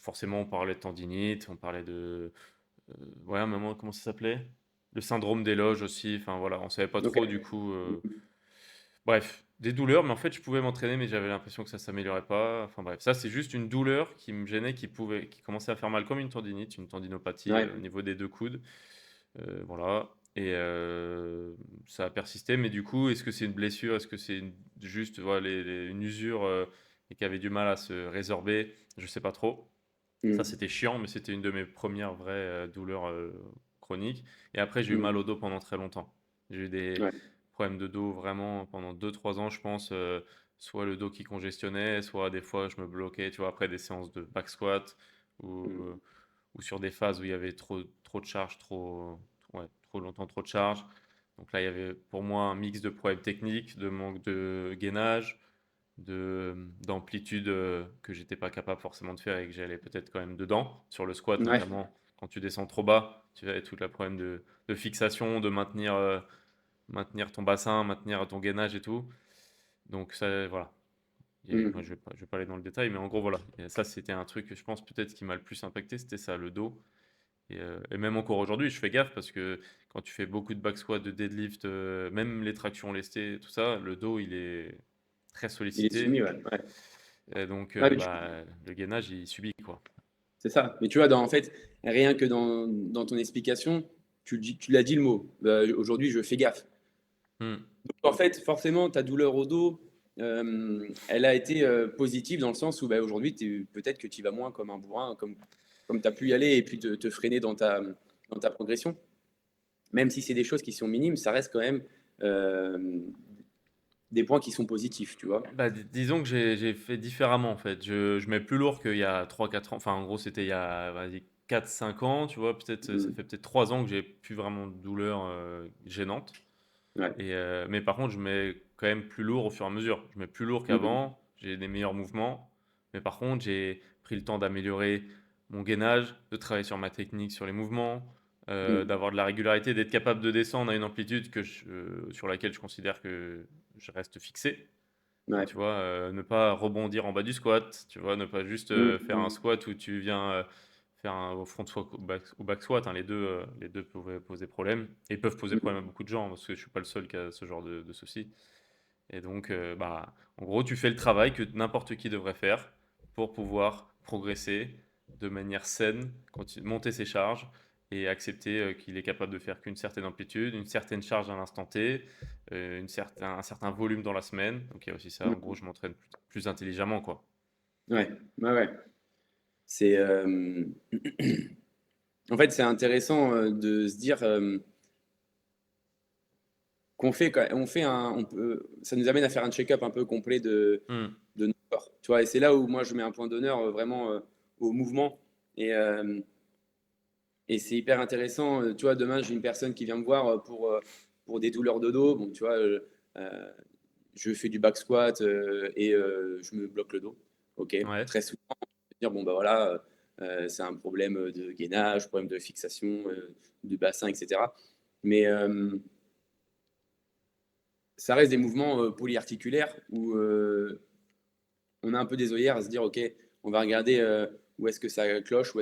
[SPEAKER 2] forcément, on parlait de tendinite, on parlait de, ouais, à un moment, comment ça s'appelait? Le syndrome des loges aussi. Enfin voilà, on savait pas
[SPEAKER 1] Ok.
[SPEAKER 2] trop, du coup. Bref, des douleurs, mais en fait, je pouvais m'entraîner, mais j'avais l'impression que ça s'améliorait pas. Enfin bref, ça, c'est juste une douleur qui me gênait, qui commençait à faire mal comme une tendinite, une tendinopathie
[SPEAKER 1] Ouais.
[SPEAKER 2] au niveau des deux coudes. Voilà. Et ça a persisté, mais du coup, est-ce que c'est une blessure? Est-ce que c'est juste voilà, une usure et qui avait du mal à se résorber? Je sais pas trop. Ça,
[SPEAKER 1] Mm.
[SPEAKER 2] c'était chiant, mais c'était une de mes premières vraies douleurs chroniques. Et après, j'ai eu
[SPEAKER 1] Mm.
[SPEAKER 2] mal au dos pendant très longtemps. J'ai eu des
[SPEAKER 1] Ouais.
[SPEAKER 2] problèmes de dos vraiment pendant 2 3 ans, je pense. Soit le dos qui congestionnait, soit des fois, je me bloquais, tu vois, après des séances de back squat
[SPEAKER 1] Mm.
[SPEAKER 2] ou sur des phases où il y avait trop de charge, ouais, trop longtemps, trop de charge. Donc là, il y avait pour moi un mix de problèmes techniques, de manque de gainage, d'amplitude que j'étais pas capable forcément de faire et que j'allais peut-être quand même dedans, sur le squat
[SPEAKER 1] Ouais.
[SPEAKER 2] notamment. Quand tu descends trop bas, tu as tout le problème de fixation, de maintenir ton bassin, maintenir ton gainage et tout. Donc ça, voilà. Moi,
[SPEAKER 1] Mm.
[SPEAKER 2] je vais pas aller dans le détail, mais en gros, voilà. Et ça, c'était un truc que je pense peut-être qui m'a le plus impacté, c'était ça, le dos. Et même encore aujourd'hui, je fais gaffe parce que quand tu fais beaucoup de back squat, de deadlift, même les tractions lestées, tout ça, le dos, il est très
[SPEAKER 1] Il est
[SPEAKER 2] sollicité.
[SPEAKER 1] soumis, ouais. Ouais.
[SPEAKER 2] Et donc,
[SPEAKER 1] Ouais,
[SPEAKER 2] bah, le gainage, il subit, quoi.
[SPEAKER 1] c'est ça. Mais tu vois, en fait, rien que dans ton explication, tu l'as dit le mot. Aujourd'hui, je fais gaffe.
[SPEAKER 2] Hmm.
[SPEAKER 1] En fait, forcément, ta douleur au dos, elle a été positive dans le sens où bah, aujourd'hui, peut-être que tu y vas moins comme un bourrin, comme tu as pu y aller et puis te freiner dans ta progression. Même si c'est des choses qui sont minimes, ça reste quand même euh, des points qui sont positifs, tu vois.
[SPEAKER 2] Bah, disons que j'ai fait différemment, en fait. Je mets plus lourd qu'il y a 3 4 ans. Enfin, en gros, c'était il y a, vas-y, 4 5 ans, tu vois. Peut-être, ça
[SPEAKER 1] Mm.
[SPEAKER 2] fait peut-être 3 ans que j'ai plus vraiment de douleur gênante.
[SPEAKER 1] Ouais.
[SPEAKER 2] Mais par contre, je mets quand même plus lourd au fur et à mesure. Je mets plus lourd
[SPEAKER 1] Mm.
[SPEAKER 2] qu'avant, j'ai des meilleurs mouvements. Mais par contre, j'ai pris le temps d'améliorer mon gainage, de travailler sur ma technique, sur les mouvements,
[SPEAKER 1] Mm.
[SPEAKER 2] d'avoir de la régularité, d'être capable de descendre à une amplitude sur laquelle je considère que je reste fixé. Enfin,
[SPEAKER 1] Ouais.
[SPEAKER 2] tu vois, ne pas rebondir en bas du squat, tu vois, ne pas juste faire un
[SPEAKER 1] Mm.
[SPEAKER 2] squat où tu viens faire un au front squat ou back squat, hein, les deux peuvent poser problème et peuvent poser problème à
[SPEAKER 1] Mm.
[SPEAKER 2] beaucoup de gens parce que je suis pas le seul qui a ce genre de soucis. Et donc, bah, en gros, tu fais le travail que n'importe qui devrait faire pour pouvoir progresser de manière saine, monter ses charges et accepter qu'il est capable de faire qu'une certaine amplitude, une certaine charge à l'instant T, un certain volume dans la semaine. Donc il y a aussi ça. En gros,
[SPEAKER 1] Mm.
[SPEAKER 2] je m'entraîne plus intelligemment, quoi.
[SPEAKER 1] Ouais. Ouais. Ouais. C'est en fait, c'est intéressant de se dire ça nous amène à faire un check-up un peu complet
[SPEAKER 2] Hmm.
[SPEAKER 1] de nos corps. Tu vois, et c'est là où moi je mets un point d'honneur vraiment au mouvement. Et, euh, et c'est hyper intéressant. Tu vois, demain j'ai une personne qui vient me voir pour des douleurs de dos. Bon, tu vois, euh, je fais du back squat et je me bloque le dos. Ok,
[SPEAKER 2] Ouais.
[SPEAKER 1] très souvent, on peut dire bon bah voilà, c'est un problème de gainage, problème de fixation du bassin, etc. Mais ça reste des mouvements polyarticulaires où on a un peu des œillères à se dire, OK, on va regarder où est-ce que ça cloche, où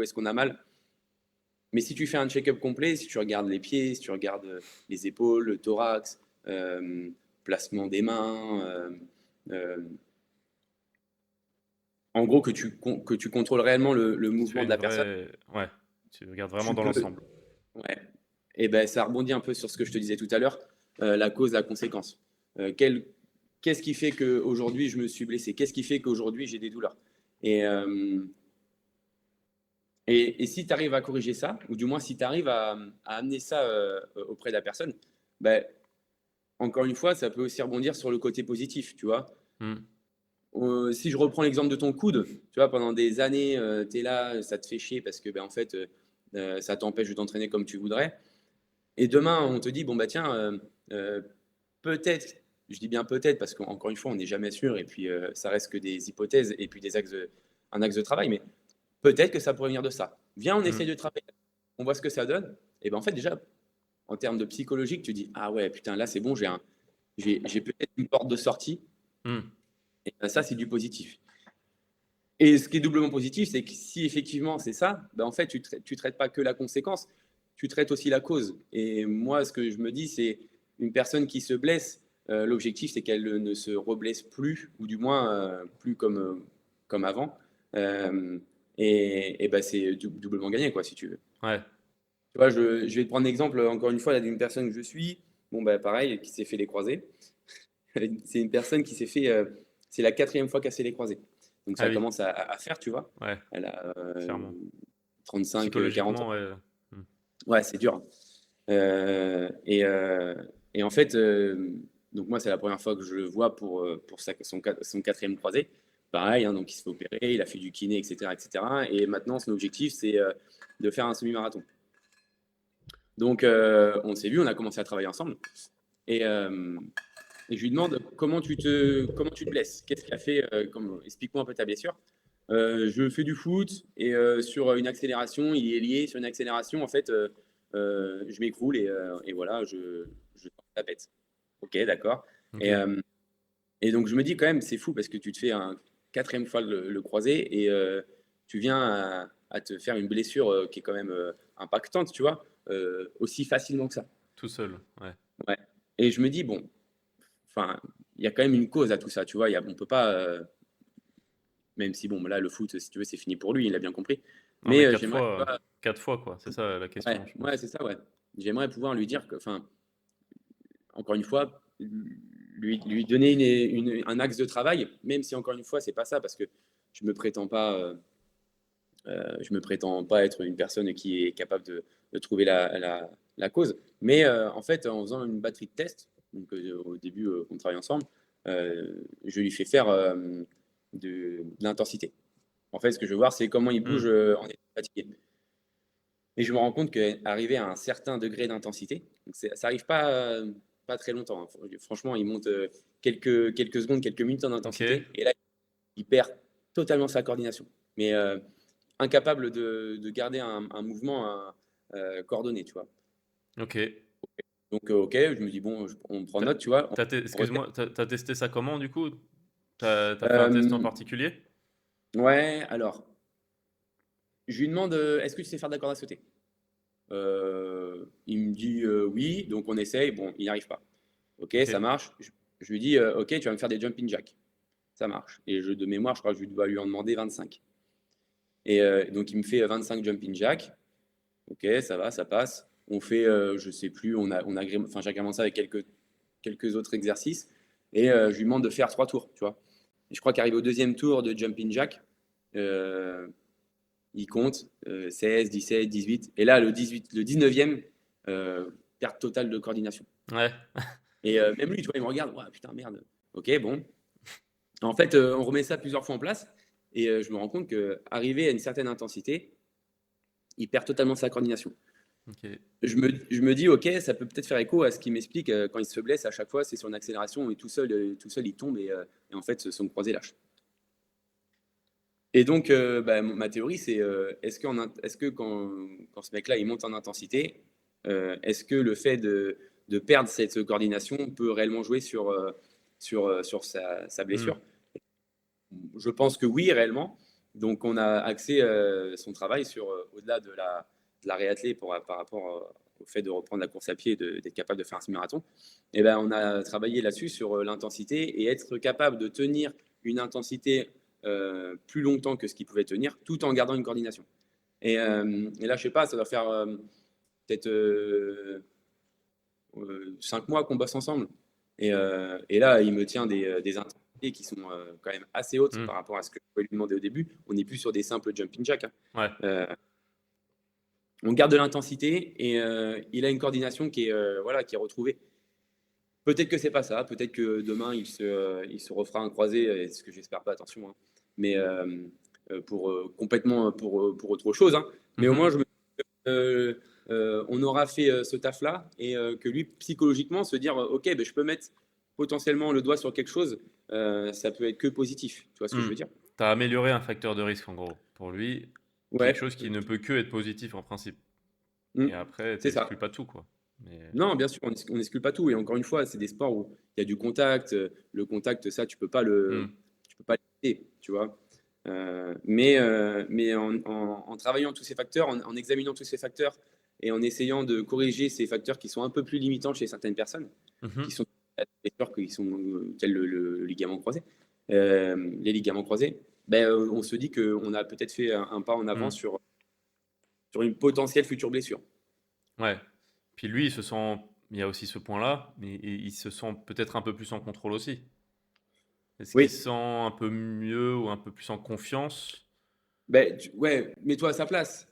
[SPEAKER 1] est-ce qu'on a mal. Mais si tu fais un check-up complet, si tu regardes les pieds, si tu regardes les épaules, le thorax, euh, placement des mains, euh, en gros que tu contrôles réellement le
[SPEAKER 2] Tu fais
[SPEAKER 1] mouvement de
[SPEAKER 2] une
[SPEAKER 1] la personne,
[SPEAKER 2] vraie. Ouais. Tu regardes vraiment
[SPEAKER 1] tu
[SPEAKER 2] dans
[SPEAKER 1] peux.
[SPEAKER 2] l'ensemble.
[SPEAKER 1] Ouais. Et ben ça rebondit un peu sur ce que je te disais tout à l'heure, la cause, la conséquence. Qu'est-ce qui fait qu'aujourd'hui je me suis blessé? Qu'est-ce qui fait qu'aujourd'hui j'ai des douleurs? Et, euh, et si tu arrives à corriger ça, ou du moins si tu arrives à amener ça auprès de la personne, ben, encore une fois, ça peut aussi rebondir sur le côté positif, tu vois.
[SPEAKER 2] Hmm.
[SPEAKER 1] Si je reprends l'exemple de ton coude, tu vois, pendant des années, tu es là, ça te fait chier parce que, ben, en fait, ça t'empêche de t'entraîner comme tu voudrais. Et demain, on te dit, bon, bah tiens, euh, peut-être, je dis bien peut-être parce qu'encore une fois, on n'est jamais sûr, et puis ça reste que des hypothèses et puis un axe de travail, mais peut-être que ça pourrait venir de ça. Viens, on essaye
[SPEAKER 2] Hmm.
[SPEAKER 1] de travailler, on voit ce que ça donne. Et ben en fait, déjà, en termes de psychologique, tu dis, ah ouais, putain, là, c'est bon, j'ai peut-être une porte de sortie,
[SPEAKER 2] Hmm.
[SPEAKER 1] et ben, ça, c'est du positif. Et ce qui est doublement positif, c'est que si effectivement c'est ça, ben en fait, tu traites pas que la conséquence, tu traites aussi la cause. Et moi, ce que je me dis, c'est une personne qui se blesse, l'objectif, c'est qu'elle ne se reblesse plus, ou du moins plus comme avant. Euh, et ben, c'est doublement gagné, quoi, si tu veux.
[SPEAKER 2] Ouais.
[SPEAKER 1] Tu vois, je vais te prendre l'exemple, encore une fois, là, d'une personne que je suis, bon, ben, pareil, qui s'est fait les croisés. C'est une personne qui s'est fait, c'est la quatrième fois qu'elle s'est les croisés. Donc
[SPEAKER 2] Ah
[SPEAKER 1] ça
[SPEAKER 2] oui.
[SPEAKER 1] commence à faire, tu vois.
[SPEAKER 2] Ouais.
[SPEAKER 1] Elle a
[SPEAKER 2] Clairement.
[SPEAKER 1] 35, 40 ans.
[SPEAKER 2] Psychologiquement, ouais. Hmm.
[SPEAKER 1] Ouais, c'est dur. Euh, et, euh, et en fait, donc moi, c'est la première fois que je le vois pour son quatrième croisé. Pareil, hein, donc il se fait opérer, il a fait du kiné, etc., etc. Et maintenant, son objectif, c'est de faire un semi-marathon. Donc, on s'est vu, on a commencé à travailler ensemble. Et, et je lui demande comment tu te blesses. Qu'est-ce qui a fait explique-moi un peu ta blessure. Je fais du foot et sur une accélération, il est lié sur une accélération. En fait, je m'écroule et voilà, je la pète. Ok, d'accord. Et,
[SPEAKER 2] Ok.
[SPEAKER 1] euh, et donc je me dis quand même, c'est fou parce que tu te fais un quatrième fois le croisé et tu viens à te faire une blessure qui est quand même impactante, tu vois, aussi facilement que ça.
[SPEAKER 2] Tout seul. Ouais.
[SPEAKER 1] Ouais. Et je me dis, bon, enfin, il y a quand même une cause à tout ça, tu vois. On peut pas, même si bon, là, le foot, si tu veux, c'est fini pour lui, il a bien compris.
[SPEAKER 2] Non,
[SPEAKER 1] Mais
[SPEAKER 2] mais
[SPEAKER 1] j'aimerais, tu vois,
[SPEAKER 2] 4 fois, quoi. C'est ça la
[SPEAKER 1] ouais,
[SPEAKER 2] question, je
[SPEAKER 1] ouais,
[SPEAKER 2] pense.
[SPEAKER 1] c'est ça, ouais. J'aimerais pouvoir lui dire que, enfin, encore une fois, lui donner un axe de travail, même si encore une fois, c'est pas ça, parce que je me prétends pas, je me prétends pas être une personne qui est capable de trouver la cause. Mais en fait, en faisant une batterie de tests, donc au début, on travaille ensemble, je lui fais faire de l'intensité. En fait, ce que je veux voir, c'est comment il bouge
[SPEAKER 2] Hmm.
[SPEAKER 1] en étant fatigué. Et je me rends compte qu'arriver à un certain degré d'intensité, donc ça arrive pas très longtemps, hein. Franchement, il monte quelques secondes, quelques minutes en
[SPEAKER 2] Ok.
[SPEAKER 1] intensité, et là, il perd totalement sa coordination. Mais incapable de garder un mouvement coordonné, tu vois.
[SPEAKER 2] Ok.
[SPEAKER 1] Donc, ok, je me dis, bon, on prend
[SPEAKER 2] T'as,
[SPEAKER 1] note, tu vois. On reteste.
[SPEAKER 2] excuse-moi, t'as testé ça comment, du coup? T'as fait un test en
[SPEAKER 1] Euh,
[SPEAKER 2] particulier?
[SPEAKER 1] ouais, alors, je lui demande, est-ce que tu sais faire de la corde à sauter? Il me dit oui, donc on essaye. Bon, il n'y arrive pas. Ok,
[SPEAKER 2] Ok.
[SPEAKER 1] ça marche. Je lui dis, ok, tu vas me faire des jumping jacks. Ça marche. Et de mémoire, je crois que je dois lui en demander 25. Et donc, il me fait 25 jumping jacks. Ok, ça va, ça passe. On fait, je sais plus, enfin, j'agrémente ça avec quelques autres exercices. Et je lui demande de faire 3 tours, tu vois. Et je crois qu'arrivé au deuxième tour de jumping jack, euh, il compte 16, 17, 18. Et là, le 19e, perte totale de coordination.
[SPEAKER 2] Ouais.
[SPEAKER 1] Et même lui, tu vois, il me regarde, ouais, putain, merde. Ok, bon. En fait, on remet ça plusieurs fois en place. Et je me rends compte qu'arrivé à une certaine intensité, il perd totalement sa coordination.
[SPEAKER 2] Ok.
[SPEAKER 1] Je me dis, ok, ça peut peut-être faire écho à ce qu'il m'explique quand il se blesse à chaque fois, c'est sur une accélération et tout seul il tombe et en fait, son croisé lâche. Et donc, bah, ma théorie, c'est est-ce que quand ce mec-là il monte en intensité, est-ce que le fait de perdre cette coordination peut réellement jouer sur sa
[SPEAKER 2] Hmm.
[SPEAKER 1] blessure? Je pense que oui, réellement. Donc, on a axé son travail sur, au-delà de la réathlée par rapport au fait de reprendre la course à pied et d'être capable de faire un semi-marathon. Et ben, on a travaillé là-dessus sur l'intensité et être capable de tenir une intensité plus longtemps que ce qu'il pouvait tenir, tout en gardant une coordination. Et là, je sais pas, ça doit faire peut-être 5 mois qu'on bosse ensemble. Et là, il me tient des intenses. et qui sont quand même assez hautes
[SPEAKER 2] Hmm.
[SPEAKER 1] par rapport à ce que je pouvais lui demander au début. On n'est plus sur des simples jumping jack, hein.
[SPEAKER 2] Ouais.
[SPEAKER 1] Euh, on garde de l'intensité et il a une coordination voilà, qui est retrouvée. Peut-être que c'est pas ça, peut-être que demain il se refera un croisé, ce que j'espère pas, attention, hein. Mais pour complètement pour autre chose, hein. Mais au moins
[SPEAKER 2] Mhm.
[SPEAKER 1] euh, on aura fait ce taf-là et que lui, psychologiquement, se dire ok, ben, je peux mettre potentiellement le doigt sur quelque chose, ça peut être que positif. Tu vois ce que je
[SPEAKER 2] Hmm.
[SPEAKER 1] veux dire?
[SPEAKER 2] Tu as amélioré un facteur de risque en gros. Pour lui, quelque
[SPEAKER 1] Ouais.
[SPEAKER 2] chose qui ne peut que être positif en principe.
[SPEAKER 1] Mm.
[SPEAKER 2] Et après,
[SPEAKER 1] C'est ça.
[SPEAKER 2] t'exclus pas tout, quoi. Mais
[SPEAKER 1] Non, bien sûr, on n'exclut pas tout. Et encore une fois, c'est des sports où il y a du contact. Le contact, ça,
[SPEAKER 2] hmm.
[SPEAKER 1] tu peux pas l'éviter, tu vois. Mais en travaillant tous ces facteurs, en examinant tous ces facteurs et en essayant de corriger ces facteurs qui sont un peu plus limitants chez certaines personnes, qui
[SPEAKER 2] Mhm.
[SPEAKER 1] sont des sports qui sont tels le ligament croisé, les ligaments croisés, ben, on se dit qu'on a peut-être fait un pas en avant
[SPEAKER 2] Hmm.
[SPEAKER 1] sur une potentielle future blessure.
[SPEAKER 2] Ouais. Puis lui, il se sent, il y a aussi ce point-là, mais il se sent peut-être un peu plus en contrôle aussi. Est-ce qu'il se
[SPEAKER 1] Oui,
[SPEAKER 2] sent un peu mieux ou un peu plus en confiance?
[SPEAKER 1] ben, ouais, mets-toi à sa place.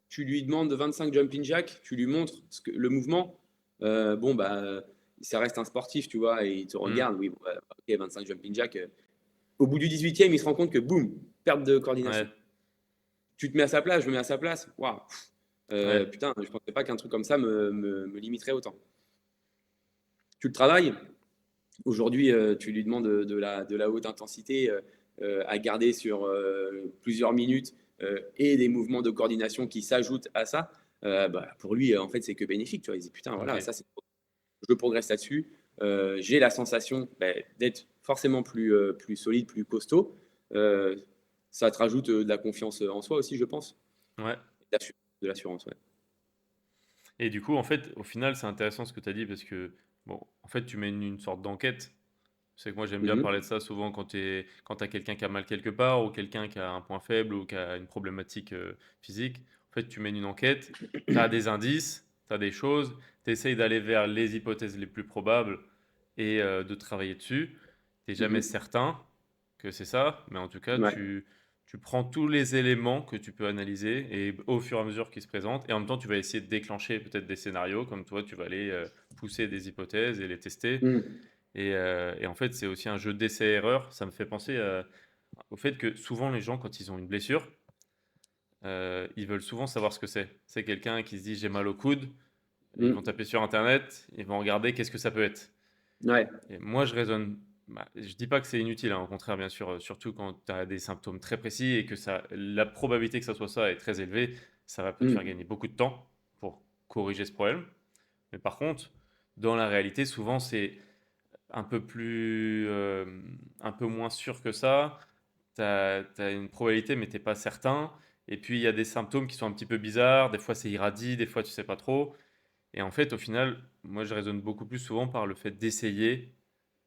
[SPEAKER 1] Tu lui demandes 25 jumping jack, tu lui montres le mouvement. Bon, bah, ça reste un sportif, tu vois, et il te
[SPEAKER 2] Hmm.
[SPEAKER 1] regarde. Oui, bon, bah, ok, 25 jumping jack. Au bout du 18e, il se rend compte que boum, perte de
[SPEAKER 2] Ouais,
[SPEAKER 1] coordination. Tu te mets à sa place, je me mets à sa place. Waouh,
[SPEAKER 2] ouais.
[SPEAKER 1] putain, je pensais pas qu'un truc comme ça me limiterait autant. Tu le travailles. Aujourd'hui, tu lui demandes de la haute intensité à garder sur plusieurs minutes et des mouvements de coordination qui s'ajoutent à ça. Bah, pour lui, en fait, c'est que bénéfique. Tu vois. Il dit putain,
[SPEAKER 2] Ok.
[SPEAKER 1] voilà, je progresse là-dessus. J'ai la sensation d'être forcément plus solide, plus costaud. Euh, Ça te rajoute de la confiance en soi aussi, je pense.
[SPEAKER 2] Ouais.
[SPEAKER 1] De l'assurance, ouais.
[SPEAKER 2] Et du coup, en fait, au final, c'est intéressant ce que tu as dit parce que, bon, en fait, tu mets une sorte d'enquête. C'est que moi, j'aime bien parler de
[SPEAKER 1] Mhm.
[SPEAKER 2] ça souvent quand quand tu as quelqu'un qui a mal quelque part ou quelqu'un qui a un point faible ou qui a une problématique physique. En fait, tu mènes une enquête, tu as des indices, tu as des choses, tu essayes d'aller vers les hypothèses les plus probables et de travailler dessus. Tu n'es jamais
[SPEAKER 1] Mhm.
[SPEAKER 2] certain que c'est ça, mais en tout cas,
[SPEAKER 1] Ouais.
[SPEAKER 2] tu prends tous les éléments que tu peux analyser et au fur et à mesure qu'ils se présentent, et en même temps, tu vas essayer de déclencher peut-être des scénarios, comme toi, tu vas aller pousser des hypothèses et les tester.
[SPEAKER 1] Mhm.
[SPEAKER 2] Et en fait, c'est aussi un jeu d'essai-erreur. Ça me fait penser au fait que souvent, les gens, quand ils ont une blessure, ils veulent souvent savoir ce que c'est. C'est quelqu'un qui se dit j'ai mal au coude. Ils vont
[SPEAKER 1] Mhm.
[SPEAKER 2] taper sur Internet, ils vont regarder qu'est-ce que ça peut être.
[SPEAKER 1] Ouais.
[SPEAKER 2] Et moi, je raisonne. Bah, je dis pas que c'est inutile, hein, au contraire, bien sûr, surtout quand tu as des symptômes très précis et que la probabilité que ça soit ça est très élevée, ça va peut te faire
[SPEAKER 1] Mhm.
[SPEAKER 2] gagner beaucoup de temps pour corriger ce problème. Mais par contre, dans la réalité, souvent, c'est un peu plus, un peu moins sûr que ça. Tu as une probabilité, mais t'es pas certain. Et puis, il y a des symptômes qui sont un petit peu bizarres. Des fois, c'est irradie, des fois, tu sais pas trop. Et en fait, au final, moi, je raisonne beaucoup plus souvent par le fait d'essayer,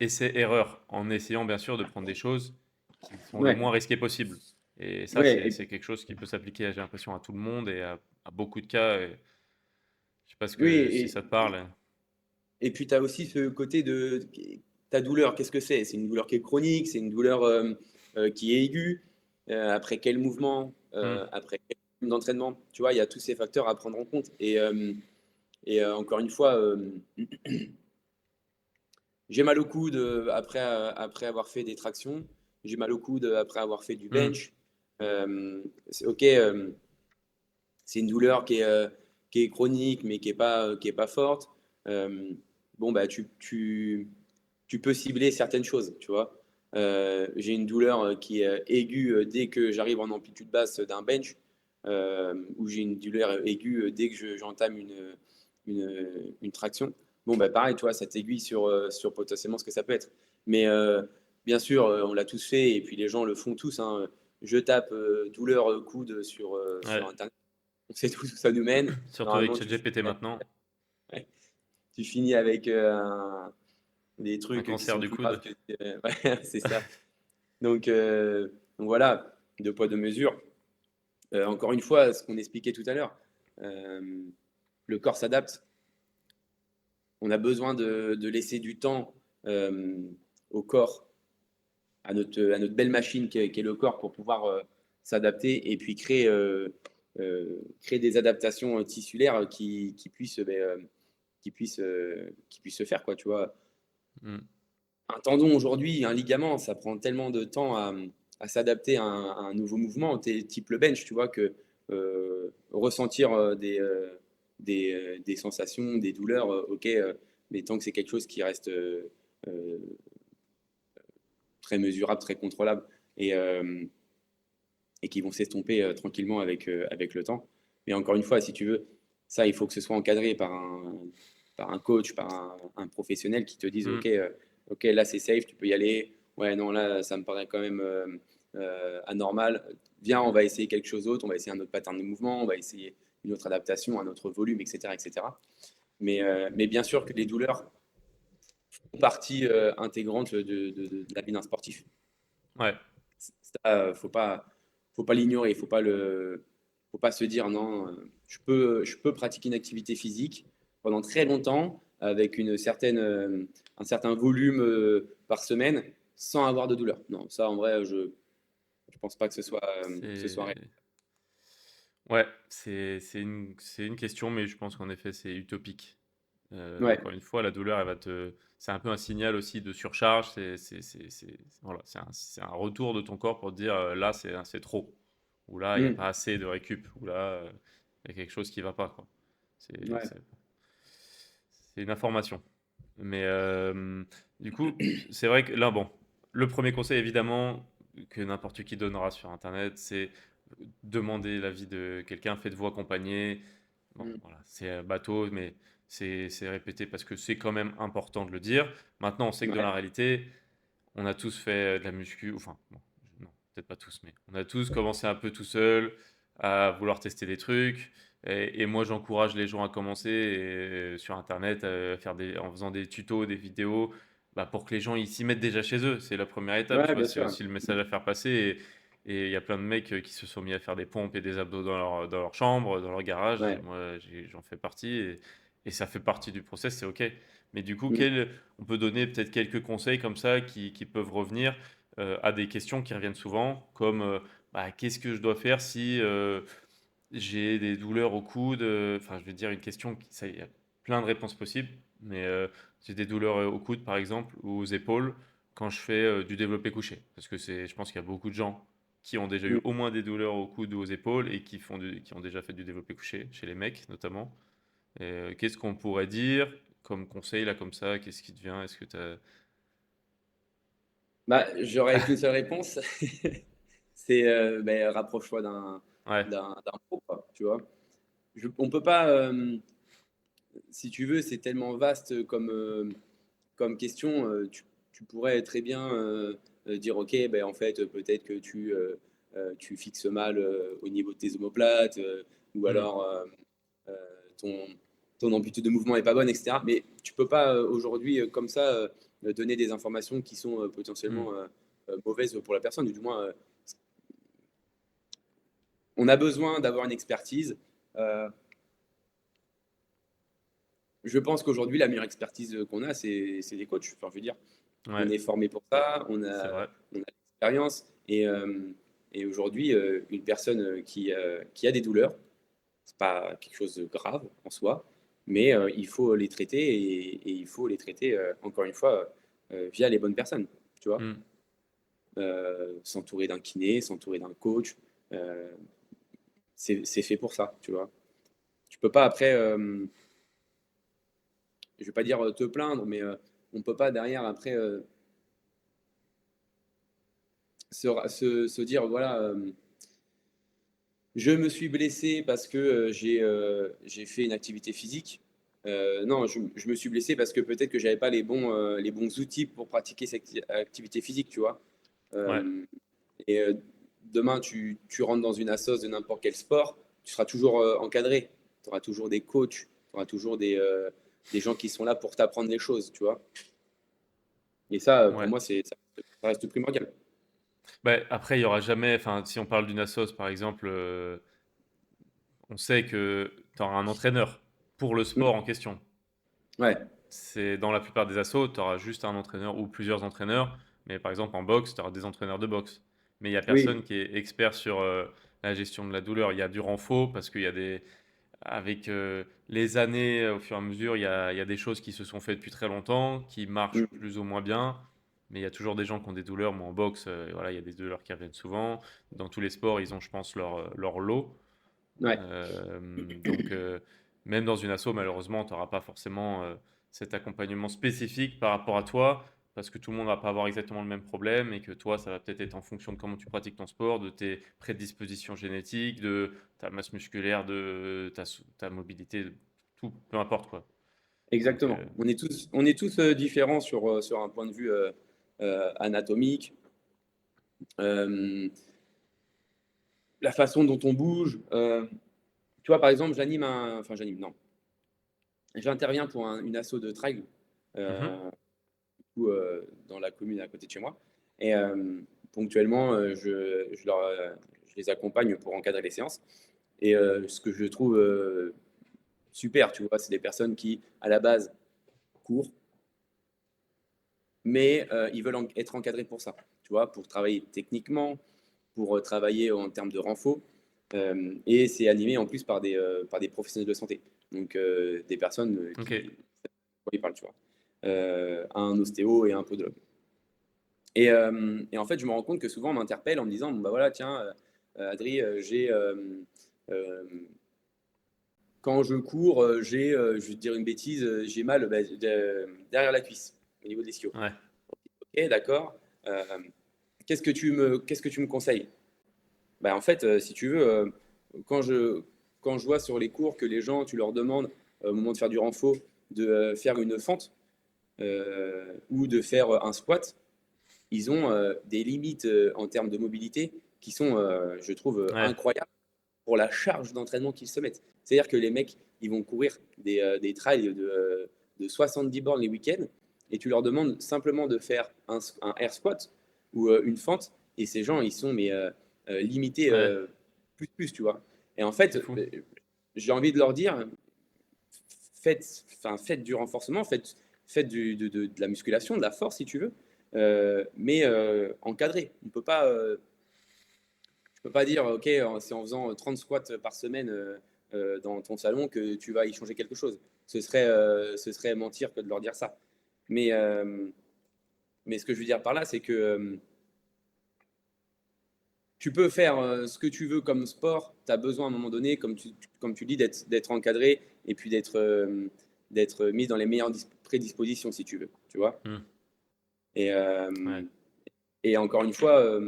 [SPEAKER 2] essai-erreur, en essayant bien sûr de prendre des choses qui sont le moins
[SPEAKER 1] Ouais.
[SPEAKER 2] risquées possible. Et ça,
[SPEAKER 1] Ouais.
[SPEAKER 2] c'est quelque chose qui peut s'appliquer, j'ai l'impression, à tout le monde et à beaucoup de cas. Et je sais pas
[SPEAKER 1] Oui,
[SPEAKER 2] si ça te parle.
[SPEAKER 1] et puis tu as aussi ce côté de ta douleur, qu'est-ce que c'est? C'est une douleur qui est chronique, c'est une douleur qui est aiguë. Après quel mouvement,
[SPEAKER 2] Hmm.
[SPEAKER 1] après quel volume d'entraînement, tu vois, il y a tous ces facteurs à prendre en compte. Et encore une fois, j'ai mal au coude après avoir fait des tractions, j'ai mal au coude après avoir fait du
[SPEAKER 2] Hmm.
[SPEAKER 1] bench. Ok, c'est une douleur qui est chronique, mais qui est pas forte. Euh, bon, bah, tu peux cibler certaines choses, tu vois. J'ai une douleur qui est aiguë dès que j'arrive en amplitude basse d'un bench, ou j'ai une douleur aiguë dès que j'entame une traction. Bon, bah, pareil, tu vois, ça t'aiguille sur potentiellement ce que ça peut être. Mais bien sûr, on l'a tous fait, et puis les gens le font tous, hein. Je tape douleur coude sur
[SPEAKER 2] Ouais.
[SPEAKER 1] Internet, on sait tout où ça nous mène.
[SPEAKER 2] Surtout avec
[SPEAKER 1] Normalement, tu
[SPEAKER 2] ChatGPT maintenant,
[SPEAKER 1] ouais, tu finis avec des
[SPEAKER 2] un
[SPEAKER 1] trucs qui
[SPEAKER 2] cancer
[SPEAKER 1] sont
[SPEAKER 2] du
[SPEAKER 1] plus graves
[SPEAKER 2] coude.
[SPEAKER 1] que. Ouais, c'est ça. Donc, voilà, deux poids, deux mesures. Encore une fois, ce qu'on expliquait tout à l'heure, euh, le corps s'adapte. On a besoin de laisser du temps au corps, à notre belle machine qu'est le corps pour pouvoir s'adapter et puis créer des adaptations tissulaires qui puissent se faire, quoi, tu vois.
[SPEAKER 2] Mm.
[SPEAKER 1] Un tendon aujourd'hui, un ligament, ça prend tellement de temps à s'adapter à un nouveau mouvement, type le bench, tu vois, que ressentir des sensations, des douleurs, ok, mais tant que c'est quelque chose qui reste euh, très mesurable, très contrôlable, et, euh, et qui vont s'estomper tranquillement avec le temps. Mais encore une fois, si tu veux, ça, il faut que ce soit encadré par un coach, par un professionnel qui te dise,
[SPEAKER 2] Mm.
[SPEAKER 1] ok, là c'est safe, tu peux y aller. Ouais, non, là, ça me paraît quand même anormal. Viens, on va essayer quelque chose d'autre, on va essayer un autre pattern de mouvement, on va essayer une autre adaptation, un autre volume, etc. etc. Mais bien sûr que les douleurs font partie intégrante de la vie d'un sportif.
[SPEAKER 2] Ouais.
[SPEAKER 1] Ça, faut pas l'ignorer, faut pas se dire non, je peux pratiquer une activité physique pendant très longtemps avec un certain volume par semaine sans avoir de douleur. Non, ça en vrai, je pense pas que ce soit réel.
[SPEAKER 2] C'est ouais, c'est une question, mais je pense qu'en effet, c'est utopique.
[SPEAKER 1] Ouais,
[SPEAKER 2] Encore une fois, la douleur, elle va te c'est un peu un signal aussi de surcharge, voilà, c'est un retour de ton corps pour te dire, là, c'est trop, ou là, il y a pas
[SPEAKER 1] Mm.
[SPEAKER 2] assez de récup, ou là, il y a quelque chose qui va pas, quoi. C'est
[SPEAKER 1] Ouais.
[SPEAKER 2] c'est c'est une information. Mais du coup, c'est vrai que là, bon, le premier conseil, évidemment, que n'importe qui donnera sur Internet, c'est demander l'avis de quelqu'un, faites-vous accompagner. Bon,
[SPEAKER 1] Mm.
[SPEAKER 2] voilà, c'est bateau, mais c'est répété parce que c'est quand même important de le dire. Maintenant, on sait que dans
[SPEAKER 1] Ouais.
[SPEAKER 2] la réalité, on a tous fait de la muscu, enfin, bon, non, peut-être pas tous, mais on a tous commencé un peu tout seul à vouloir tester des trucs. Et moi, j'encourage les gens à commencer sur Internet, en faisant des tutos, des vidéos, bah, pour que les gens ils s'y mettent déjà chez eux. C'est la première étape, tu
[SPEAKER 1] Ouais,
[SPEAKER 2] vois.
[SPEAKER 1] bien
[SPEAKER 2] C'est
[SPEAKER 1] sûr.
[SPEAKER 2] aussi le message à faire passer. Et il y a plein de mecs qui se sont mis à faire des pompes et des abdos dans leur chambre, dans leur garage.
[SPEAKER 1] Ouais.
[SPEAKER 2] Moi, j'en fais partie. Et ça fait partie du process, c'est OK. Mais du coup,
[SPEAKER 1] Mm.
[SPEAKER 2] on peut donner peut-être quelques conseils comme ça qui peuvent revenir à des questions qui reviennent souvent, comme bah, qu'est-ce que je dois faire si j'ai des douleurs au coude? Enfin, je vais dire une question, il y a plein de réponses possibles, mais j'ai des douleurs au coude, par exemple, ou aux épaules quand je fais du développé couché. Parce que je pense qu'il y a beaucoup de gens qui ont déjà eu
[SPEAKER 1] Mm.
[SPEAKER 2] au moins des douleurs au coude ou aux épaules et qui ont déjà fait du développé couché, chez les mecs notamment. Qu'est-ce qu'on pourrait dire comme conseil là comme ça? Qu'est-ce qui te vient? Est-ce que tu as...
[SPEAKER 1] Bah, j'aurais qu'une seule réponse, c'est ben, rapproche-toi
[SPEAKER 2] Ouais.
[SPEAKER 1] d'un pro, quoi, tu vois. On peut pas, si tu veux, c'est tellement vaste comme question. Tu pourrais très bien dire, ok, ben, en fait, peut-être que tu fixes mal au niveau de tes omoplates, ou
[SPEAKER 2] Hmm.
[SPEAKER 1] alors euh, ton, ton amplitude de mouvement est pas bonne, etc. Mais tu peux pas aujourd'hui, comme ça, donner des informations qui sont
[SPEAKER 2] Hmm.
[SPEAKER 1] potentiellement mauvaises pour la personne, ou du moins, on a besoin d'avoir une expertise. Euh, je pense qu'aujourd'hui, la meilleure expertise qu'on a, c'est des coachs. Enfin, je veux dire, on
[SPEAKER 2] Ouais,
[SPEAKER 1] est formé pour ça,
[SPEAKER 2] c'est vrai.
[SPEAKER 1] on a l'expérience. Et aujourd'hui, une personne qui a des douleurs, c'est pas quelque chose de grave en soi, mais il faut les traiter et il faut les traiter, encore une fois, via les bonnes personnes. Tu vois,
[SPEAKER 2] Hmm.
[SPEAKER 1] s'entourer d'un kiné, s'entourer d'un coach, euh, c'est fait pour ça. Tu vois, tu peux pas après. Je vais pas dire te plaindre, mais on peut pas derrière après se dire voilà, je me suis blessé parce que j'ai fait une activité physique. Non, je me suis blessé parce que peut-être que j'avais pas les bons outils pour pratiquer cette activité physique, tu vois.
[SPEAKER 2] Ouais.
[SPEAKER 1] Euh, et demain, tu rentres dans une assoce de n'importe quel sport, tu seras toujours encadré. Tu auras toujours des coachs, tu auras toujours des gens qui sont là pour t'apprendre les choses, tu vois. Et ça, pour
[SPEAKER 2] Ouais.
[SPEAKER 1] moi, ça reste primordial.
[SPEAKER 2] Bah, après, il y aura jamais, enfin, si on parle d'une assos, par exemple, on sait que tu auras un entraîneur pour le sport
[SPEAKER 1] Mm.
[SPEAKER 2] en question.
[SPEAKER 1] Ouais,
[SPEAKER 2] c'est dans la plupart des assos, tu auras juste un entraîneur ou plusieurs entraîneurs, mais par exemple en boxe, tu auras des entraîneurs de boxe. Mais il y a
[SPEAKER 1] Oui,
[SPEAKER 2] personne qui est expert sur la gestion de la douleur. Il y a du renfort parce qu'il y a des, avec les années, au fur et à mesure, il y a des choses qui se sont faites depuis très longtemps, qui marchent
[SPEAKER 1] mm,
[SPEAKER 2] plus ou moins bien, mais il y a toujours des gens qui ont des douleurs. Moi, en boxe, voilà, il y a des douleurs qui reviennent souvent. Dans tous les sports, ils ont, je pense, leur lot.
[SPEAKER 1] ouais,
[SPEAKER 2] Donc, même dans une asso, malheureusement, tu n'auras pas forcément cet accompagnement spécifique par rapport à toi, parce que tout le monde va pas avoir exactement le même problème, et que toi, ça va peut-être être en fonction de comment tu pratiques ton sport, de tes prédispositions génétiques, de ta masse musculaire, de ta mobilité, tout, peu importe quoi. Donc,
[SPEAKER 1] exactement. On est tous différents sur un point de vue anatomique. Euh, la façon dont on bouge. Tu vois, par exemple, enfin, j'anime, non. J'interviens pour une asso de trail
[SPEAKER 2] mhm,
[SPEAKER 1] dans la commune à côté de chez moi. Et ponctuellement, je les accompagne pour encadrer les séances. Et ce que je trouve super, tu vois, c'est des personnes qui, à la base, courent, mais ils veulent être encadrés pour ça, tu vois, pour travailler techniquement, pour travailler en termes de renfort. Et c'est animé en plus par des professionnels de santé, donc des personnes
[SPEAKER 2] ok,
[SPEAKER 1] qui parlent, tu vois, un ostéo et un podologue. Et en fait, je me rends compte que souvent on m'interpelle en me disant, bon, bah voilà, tiens, Adri, euh, quand je cours, je vais te dire une bêtise, j'ai mal bah, derrière la cuisse, au niveau de l'ischio.
[SPEAKER 2] ouais,
[SPEAKER 1] Ok, d'accord. Euh, qu'est-ce que tu me conseilles? Bah, en fait, si tu veux, quand je, quand je vois sur les cours que les gens, tu leur demandes au moment de faire du renfort de faire une fente ou de faire un squat, ils ont des limites en termes de mobilité qui sont, je trouve,
[SPEAKER 2] ouais,
[SPEAKER 1] incroyables pour la charge d'entraînement qu'ils se mettent. C'est-à-dire que les mecs, ils vont courir des trails de 70 bornes les week-ends et tu leur demandes simplement de faire un air squat ou une fente et ces gens, ils sont mais, limités
[SPEAKER 2] ouais,
[SPEAKER 1] plus, tu vois. Et en
[SPEAKER 2] c'est
[SPEAKER 1] fait,
[SPEAKER 2] fou.
[SPEAKER 1] j'ai envie de leur dire, faites du renforcement, faites de la musculation, de la force si tu veux, mais encadré. Tu peux pas dire, ok, c'est en faisant 30 squats par semaine dans ton salon que tu vas y changer quelque chose. Ce serait mentir que de leur dire ça. Mais, euh, mais ce que je veux dire par là, c'est que tu peux faire ce que tu veux comme sport. Tu as besoin à un moment donné, comme tu dis, d'être encadré et puis d'être mis dans les meilleures prédispositions, si tu veux. Tu vois.
[SPEAKER 2] Hmm,
[SPEAKER 1] Et,
[SPEAKER 2] ouais,
[SPEAKER 1] et encore une fois,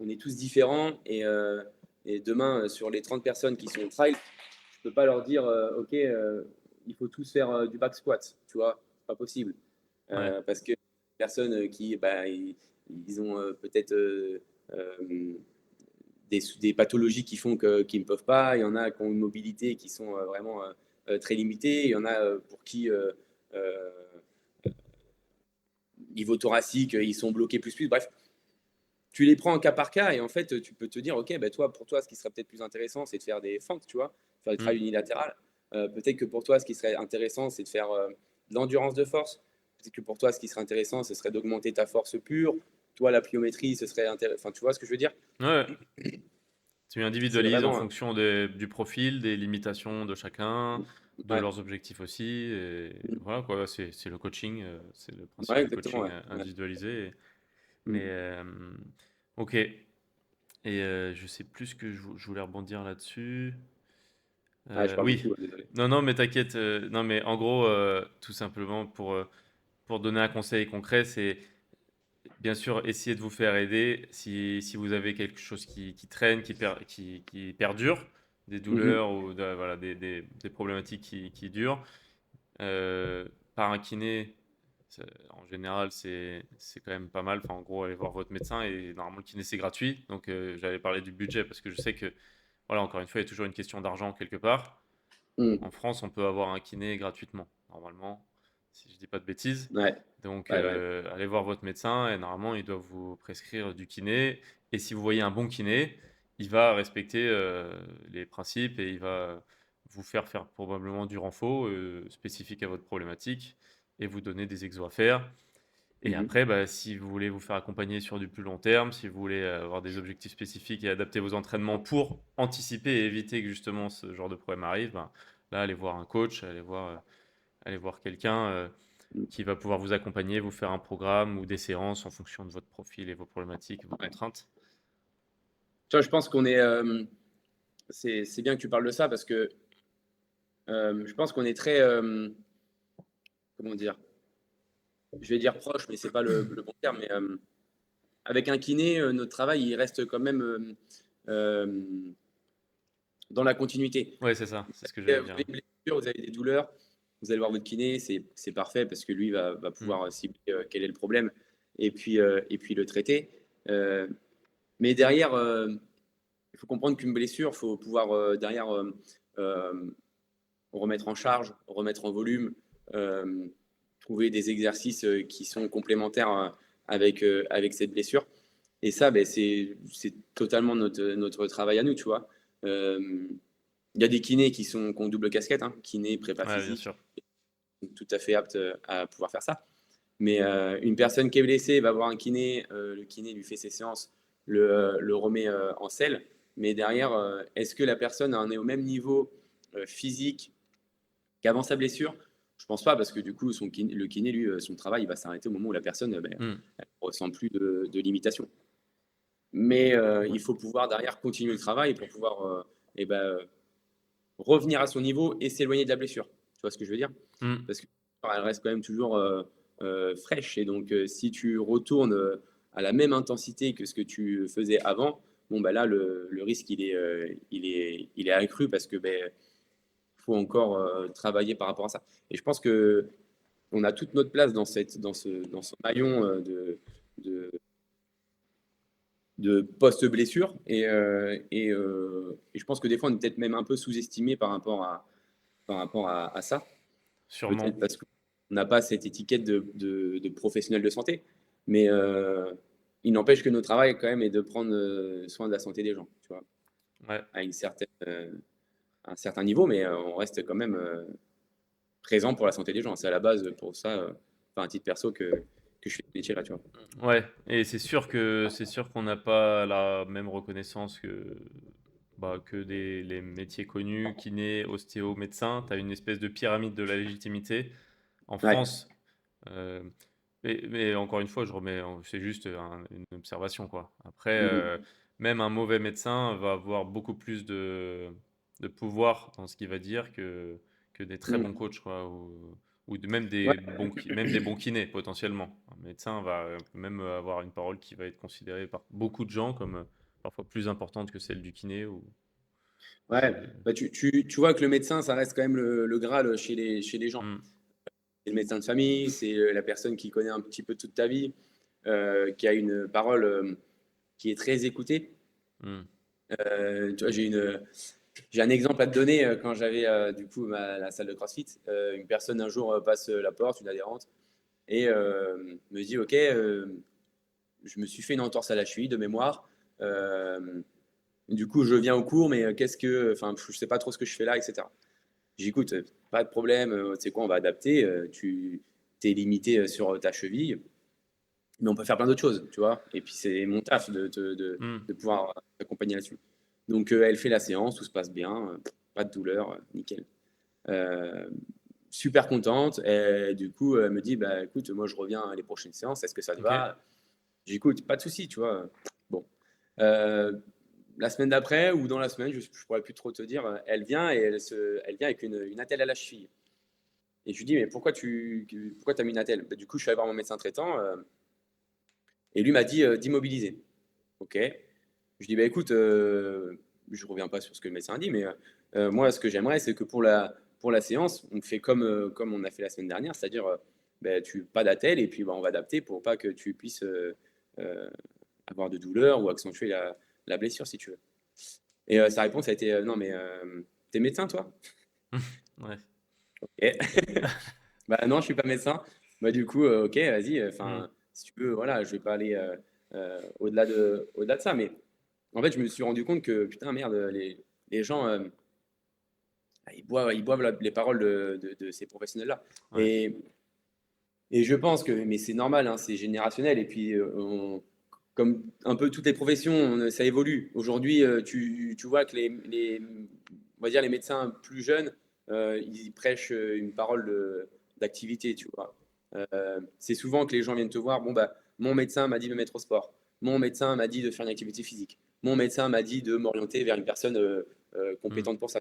[SPEAKER 1] on est tous différents. Et demain, sur les 30 personnes qui sont au trail, je peux pas leur dire, OK, il faut tous faire du back squat. Tu vois, c'est pas possible.
[SPEAKER 2] ouais,
[SPEAKER 1] Parce que les personnes qui, bah, ils ont peut-être euh, des pathologies qui font qu'ils ne peuvent pas. Il y en a qui ont une mobilité qui sont vraiment très limitées. Il y en a pour qui euh, niveau thoracique, ils sont bloqués plus. Bref, tu les prends en cas par cas et en fait, tu peux te dire, ok, bah toi, pour toi, ce qui serait peut-être plus intéressant, c'est de faire des fentes, tu vois, faire du
[SPEAKER 2] hmm,
[SPEAKER 1] travail unilatéral. Peut-être que pour toi, ce qui serait intéressant, c'est de faire de l'endurance de force. Peut-être que pour toi, ce qui serait intéressant, ce serait d'augmenter ta force pure. Toi, la pliométrie, ce serait intéressant. Enfin, tu vois ce que je veux dire?
[SPEAKER 2] ouais. Tu
[SPEAKER 1] C'est
[SPEAKER 2] individualises en
[SPEAKER 1] vraiment.
[SPEAKER 2] fonction du profil, des limitations de chacun, de
[SPEAKER 1] Ouais,
[SPEAKER 2] leurs objectifs aussi. Et voilà quoi, c'est le coaching, c'est le principe
[SPEAKER 1] ouais,
[SPEAKER 2] du
[SPEAKER 1] exactement.
[SPEAKER 2] coaching
[SPEAKER 1] Ouais. Ouais.
[SPEAKER 2] individualisé. Mais
[SPEAKER 1] Mm.
[SPEAKER 2] ok. Et je sais plus ce que je voulais rebondir là-dessus.
[SPEAKER 1] Ouais, je parle
[SPEAKER 2] Oui.
[SPEAKER 1] beaucoup, désolé.
[SPEAKER 2] Non, non, mais t'inquiète. Non, mais en gros, tout simplement pour donner un conseil concret, c'est bien sûr, essayez de vous faire aider si vous avez quelque chose qui traîne, qui perdure, des
[SPEAKER 1] Mhm.
[SPEAKER 2] douleurs ou voilà, des problématiques qui durent. Par un kiné, en général, c'est quand même pas mal. Enfin, en gros, allez voir votre médecin et normalement, le kiné, c'est gratuit. Donc, j'allais parler du budget parce que je sais que, voilà, encore une fois, il y a toujours une question d'argent quelque part.
[SPEAKER 1] Mm.
[SPEAKER 2] En France, on peut avoir un kiné gratuitement, normalement, si je dis pas de bêtises.
[SPEAKER 1] Ouais,
[SPEAKER 2] Donc,
[SPEAKER 1] ouais, ouais.
[SPEAKER 2] allez voir votre médecin et normalement, il doit vous prescrire du kiné. Et si vous voyez un bon kiné, il va respecter les principes et il va vous faire probablement du renfort spécifique à votre problématique. et vous donner des exos à faire. Et
[SPEAKER 1] Mhm.
[SPEAKER 2] après, bah, si vous voulez vous faire accompagner sur du plus long terme, si vous voulez avoir des objectifs spécifiques et adapter vos entraînements pour anticiper et éviter que justement ce genre de problème arrive, ben, là, allez voir un coach, allez voir quelqu'un qui va pouvoir vous accompagner, vous faire un programme ou des séances en fonction de votre profil et vos problématiques, vos
[SPEAKER 1] Ouais.
[SPEAKER 2] contraintes.
[SPEAKER 1] Tu vois, je pense qu'on est. C'est bien que tu parles de ça parce que je pense qu'on est très. Comment dire? Je vais dire proche, mais c'est pas le bon terme. Mais avec un kiné, notre travail, il reste quand même euh, dans la continuité.
[SPEAKER 2] Ouais, c'est ça, c'est ce que
[SPEAKER 1] Vous
[SPEAKER 2] j'allais
[SPEAKER 1] avez
[SPEAKER 2] dire.
[SPEAKER 1] une blessure, vous avez des douleurs, vous allez voir votre kiné, c'est parfait parce que lui va
[SPEAKER 2] Mm.
[SPEAKER 1] pouvoir cibler quel est le problème et puis le traiter. Euh, mais derrière, il faut comprendre qu'une blessure, il faut pouvoir derrière euh, remettre en charge, remettre en volume, euh, trouver des exercices qui sont complémentaires avec cette blessure. Et ça, ben, c'est totalement notre travail à nous, tu vois. Il y a des kinés qui ont double casquette, hein, kiné, prépa
[SPEAKER 2] Ouais, bien
[SPEAKER 1] physique,
[SPEAKER 2] sûr.
[SPEAKER 1] donc tout à fait apte à pouvoir faire ça. Mais une personne qui est blessée va voir un kiné, le kiné lui fait ses séances, le remet en selle. Mais derrière, est-ce que la personne en est au même niveau physique qu'avant sa blessure? Je pense pas, parce que du coup, le kiné, lui, son travail, il va s'arrêter au moment où la personne ben,
[SPEAKER 2] Mm.
[SPEAKER 1] elle ne ressent plus de limitation. Mais
[SPEAKER 2] Ouais.
[SPEAKER 1] il faut pouvoir derrière continuer le travail pour pouvoir eh ben, revenir à son niveau et s'éloigner de la blessure. Tu vois ce que je veux dire?
[SPEAKER 2] Mm.
[SPEAKER 1] Parce qu'elle reste quand même toujours fraîche. Et donc, si tu retournes à la même intensité que ce que tu faisais avant, bon, bah là, le risque, il est accru parce que ben, faut encore travailler par rapport à ça. Et je pense que on a toute notre place dans ce maillon de, de post-blessure. Et je pense que des fois, on est peut-être même un peu sous-estimé par rapport à ça.
[SPEAKER 2] Sûrement.
[SPEAKER 1] Peut-être parce qu'on n'a pas cette étiquette de professionnel de santé. Mais il n'empêche que notre travail, quand même, est de prendre soin de la santé des gens, tu vois,
[SPEAKER 2] Ouais.
[SPEAKER 1] à à un certain niveau, mais on reste quand même présent pour la santé des gens. C'est à la base pour ça, enfin, un titre perso, que je fais ce métier-là, tu vois.
[SPEAKER 2] Ouais, et c'est sûr qu'on n'a pas la même reconnaissance que les métiers connus, kiné, ostéo, médecin. Tu as une espèce de pyramide de la légitimité. En
[SPEAKER 1] Ouais.
[SPEAKER 2] France, euh, mais encore une fois, c'est juste une observation, quoi. Après,
[SPEAKER 1] Mhm.
[SPEAKER 2] même un mauvais médecin va avoir beaucoup plus de pouvoir dans ce qu'il va dire que des très bons
[SPEAKER 1] Mhm.
[SPEAKER 2] coachs, quoi, ou
[SPEAKER 1] Ouais.
[SPEAKER 2] même des bons kinés, potentiellement. Un médecin va même avoir une parole qui va être considérée par beaucoup de gens comme parfois plus importante que celle du kiné.
[SPEAKER 1] Ouais.
[SPEAKER 2] C'est-
[SPEAKER 1] Bah, tu vois que le médecin, ça reste quand même le Graal chez les gens.
[SPEAKER 2] Hmm,
[SPEAKER 1] C'est le médecin de famille, c'est la personne qui connaît un petit peu toute ta vie, qui a une parole qui est très écoutée.
[SPEAKER 2] hmm,
[SPEAKER 1] Tu vois, j'ai un exemple à te donner quand j'avais du coup la salle de CrossFit. Une personne un jour passe la porte, une adhérente, et me dit, OK, je me suis fait une entorse à la cheville de mémoire. Euh, du coup, je viens au cours, mais enfin, je sais pas trop ce que je fais là, etc. J'écoute, pas de problème, tu sais quoi, on va adapter. Tu t'es limité sur ta cheville, mais on peut faire plein d'autres choses, tu vois. Et puis c'est mon taf
[SPEAKER 2] hmm.
[SPEAKER 1] de pouvoir t'accompagner là-dessus. Donc elle fait la séance, tout se passe bien, pas de douleur, nickel. Euh, Super contente. Et du coup, elle me dit, bah écoute, moi je reviens à les prochaines séances, est-ce que ça te
[SPEAKER 2] Ok.
[SPEAKER 1] va? J'écoute, pas de souci, tu vois. Bon. Euh, la semaine d'après ou dans la semaine, je ne pourrais plus trop te dire, elle vient et elle vient avec une attelle à la cheville. Et je lui dis, mais pourquoi as mis une attelle? Bah, du coup, je suis allé voir mon médecin traitant et lui m'a dit d'immobiliser. Ok. Je dis, bah écoute, je reviens pas sur ce que le médecin a dit, mais moi, ce que j'aimerais, c'est que pour la séance, on fait comme on a fait la semaine dernière, c'est-à-dire, bah, pas d'attelle et puis bah, on va adapter pour pas que tu puisses euh, avoir de douleur ou accentuer la blessure si tu veux. Et sa réponse a été non, mais t'es médecin, toi?
[SPEAKER 2] Ouais.
[SPEAKER 1] Et bah non, je suis pas médecin. Bah du coup, ok, vas-y.
[SPEAKER 2] Hmm.
[SPEAKER 1] Enfin, si tu veux, voilà, je vais pas aller au-delà de ça. Mais en fait, je me suis rendu compte que putain, merde, les gens, ils boivent les paroles de ces professionnels-là.
[SPEAKER 2] Ouais.
[SPEAKER 1] Et Et je pense que, mais c'est normal, hein, c'est générationnel. Et puis, comme un peu toutes les professions, ça évolue. Aujourd'hui, tu vois que on va dire les médecins plus jeunes, ils prêchent une parole d'activité, tu vois. C'est souvent que les gens viennent te voir, bon, bah, mon médecin m'a dit de me mettre au sport. Mon médecin m'a dit de faire une activité physique. Mon médecin m'a dit de m'orienter vers une personne
[SPEAKER 2] Mm.
[SPEAKER 1] compétente pour ça.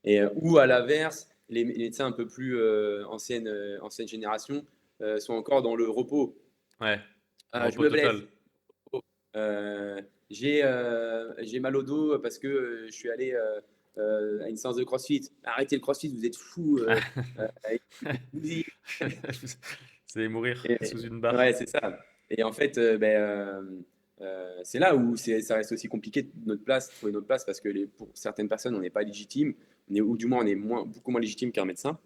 [SPEAKER 1] Et, ou à l'inverse, les médecins un peu plus ancienne génération sont encore dans le repos.
[SPEAKER 2] Ouais, le
[SPEAKER 1] Ah, je
[SPEAKER 2] repos
[SPEAKER 1] me blesse.
[SPEAKER 2] total.
[SPEAKER 1] Oh, j'ai mal au dos parce que je suis allé à une séance de CrossFit. Arrêtez le CrossFit, vous êtes fous. Vous
[SPEAKER 2] C'est mourir
[SPEAKER 1] et-
[SPEAKER 2] sous une barre.
[SPEAKER 1] ouais, c'est ça. Et en fait, c'est là où ça reste aussi compliqué de trouver notre place parce que pour certaines personnes, on n'est pas légitime, ou du moins on est beaucoup moins légitime qu'un médecin.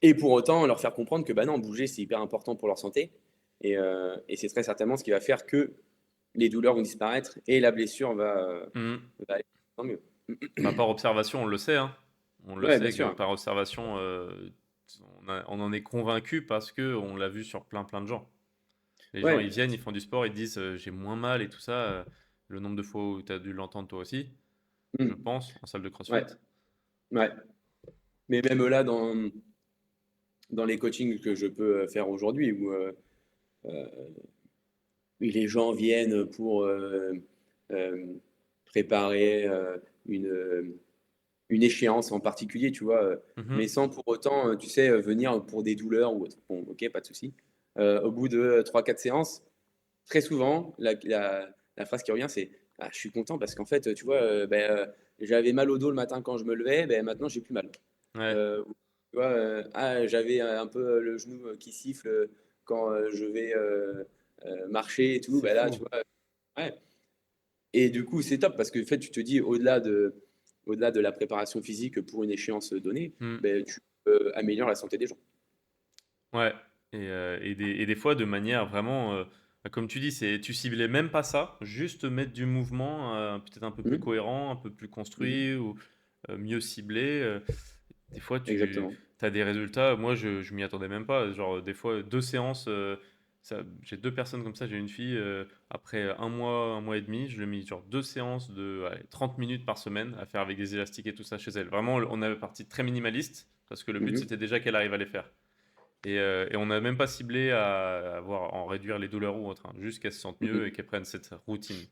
[SPEAKER 1] Et pour autant, leur faire comprendre que bah non, bouger, c'est hyper important pour leur santé. Et c'est très certainement ce qui va faire que les douleurs vont disparaître et la blessure
[SPEAKER 2] Mm.
[SPEAKER 1] va aller tant mieux.
[SPEAKER 2] Bah, par observation, on le sait, hein. On le
[SPEAKER 1] Ouais, bien
[SPEAKER 2] sait que
[SPEAKER 1] sûr.
[SPEAKER 2] par observation, on en est convaincu parce que on l'a vu sur plein plein de gens. Les gens, ils
[SPEAKER 1] Ouais,
[SPEAKER 2] viennent, ils font du sport, ils disent j'ai moins mal et tout ça. Le nombre de fois où tu as dû l'entendre toi aussi, je
[SPEAKER 1] mm,
[SPEAKER 2] pense, en salle de CrossFit.
[SPEAKER 1] ouais, ouais. Mais même là, dans les coachings que je peux faire aujourd'hui, où les gens viennent pour euh, préparer une, une échéance en particulier, tu vois, mais
[SPEAKER 2] Mhm.
[SPEAKER 1] sans pour autant, tu sais, venir pour des douleurs ou autre. Bon, ok, pas de souci. Au bout de 3 4 séances, très souvent, la phrase qui revient, c'est ah, je suis content parce qu'en fait, tu vois, j'avais mal au dos le matin quand je me levais, ben, maintenant j'ai plus mal.
[SPEAKER 2] Ouais,
[SPEAKER 1] Ou, tu vois, ah, j'avais un peu le genou qui siffle quand je vais marcher et tout.
[SPEAKER 2] c'est
[SPEAKER 1] Ben là, tu
[SPEAKER 2] fou.
[SPEAKER 1] vois, ouais. Et du coup, c'est top parce que en fait, tu te dis, au-delà de la préparation physique pour une échéance donnée,
[SPEAKER 2] Mm.
[SPEAKER 1] ben, tu améliores la santé des gens.
[SPEAKER 2] Ouais, et des fois de manière vraiment, bah, comme tu dis, tu ciblais même pas ça, juste mettre du mouvement, peut-être un peu plus
[SPEAKER 1] Mhm.
[SPEAKER 2] cohérent, un peu plus
[SPEAKER 1] Mhm.
[SPEAKER 2] construit ou mieux ciblé. Des fois, tu
[SPEAKER 1] Exactement.
[SPEAKER 2] as des résultats. Moi, je m'y attendais même pas. Genre, des fois, 2 séances, j'ai 2 personnes comme ça. J'ai une fille, après un mois et demi, je lui ai mis genre 2 séances de allez, 30 minutes par semaine à faire avec des élastiques et tout ça chez elle. Vraiment, on avait parti très minimaliste parce que le but,
[SPEAKER 1] Mhm.
[SPEAKER 2] c'était déjà qu'elle arrive à les faire. Et on n'a même pas ciblé à en réduire les douleurs ou autre, hein, juste qu'elle se sente mieux et
[SPEAKER 1] Mhm.
[SPEAKER 2] qu'elle prenne cette routine.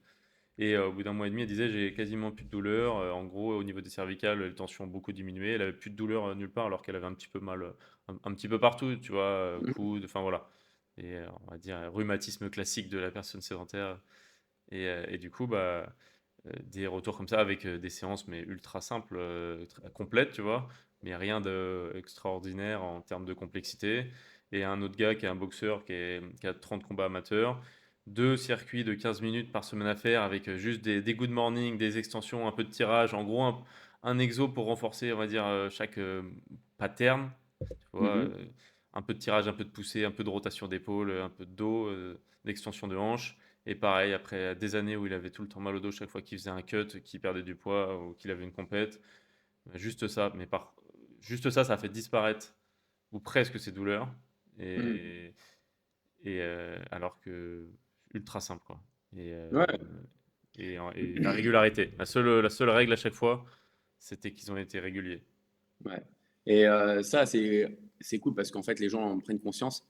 [SPEAKER 2] Et au bout d'un mois et demi, elle disait j'ai quasiment plus de douleur. En gros, au niveau des cervicales, les tensions ont beaucoup diminué. Elle avait plus de douleur nulle part alors qu'elle avait un petit peu mal, un petit peu partout, tu vois,
[SPEAKER 1] Mhm.
[SPEAKER 2] coude, enfin voilà. Et on va dire rhumatisme classique de la personne sédentaire. Et du coup, bah, des retours comme ça avec des séances mais ultra simples, complètes, tu vois, mais rien d'extraordinaire en termes de complexité. Et un autre gars qui est un boxeur qui a 30 combats amateurs, 2 circuits de 15 minutes par semaine à faire avec juste des good morning, des extensions, un peu de tirage, en gros un exo pour renforcer, on va dire, chaque pattern, tu vois,
[SPEAKER 1] Mhm.
[SPEAKER 2] un peu de tirage, un peu de poussée, un peu de rotation d'épaule, un peu de dos, d'extension de hanche. Et pareil, après des années où il avait tout le temps mal au dos chaque fois qu'il faisait un cut, qu'il perdait du poids ou qu'il avait une compète, juste ça, juste ça, ça a fait disparaître ou presque ses douleurs.
[SPEAKER 1] Mhm.
[SPEAKER 2] Et, alors que ultra simple quoi. Et,
[SPEAKER 1] Ouais,
[SPEAKER 2] et la régularité. La seule règle à chaque fois, c'était qu'ils ont été réguliers.
[SPEAKER 1] ouais. Et ça, c'est cool parce qu'en fait, les gens en prennent conscience.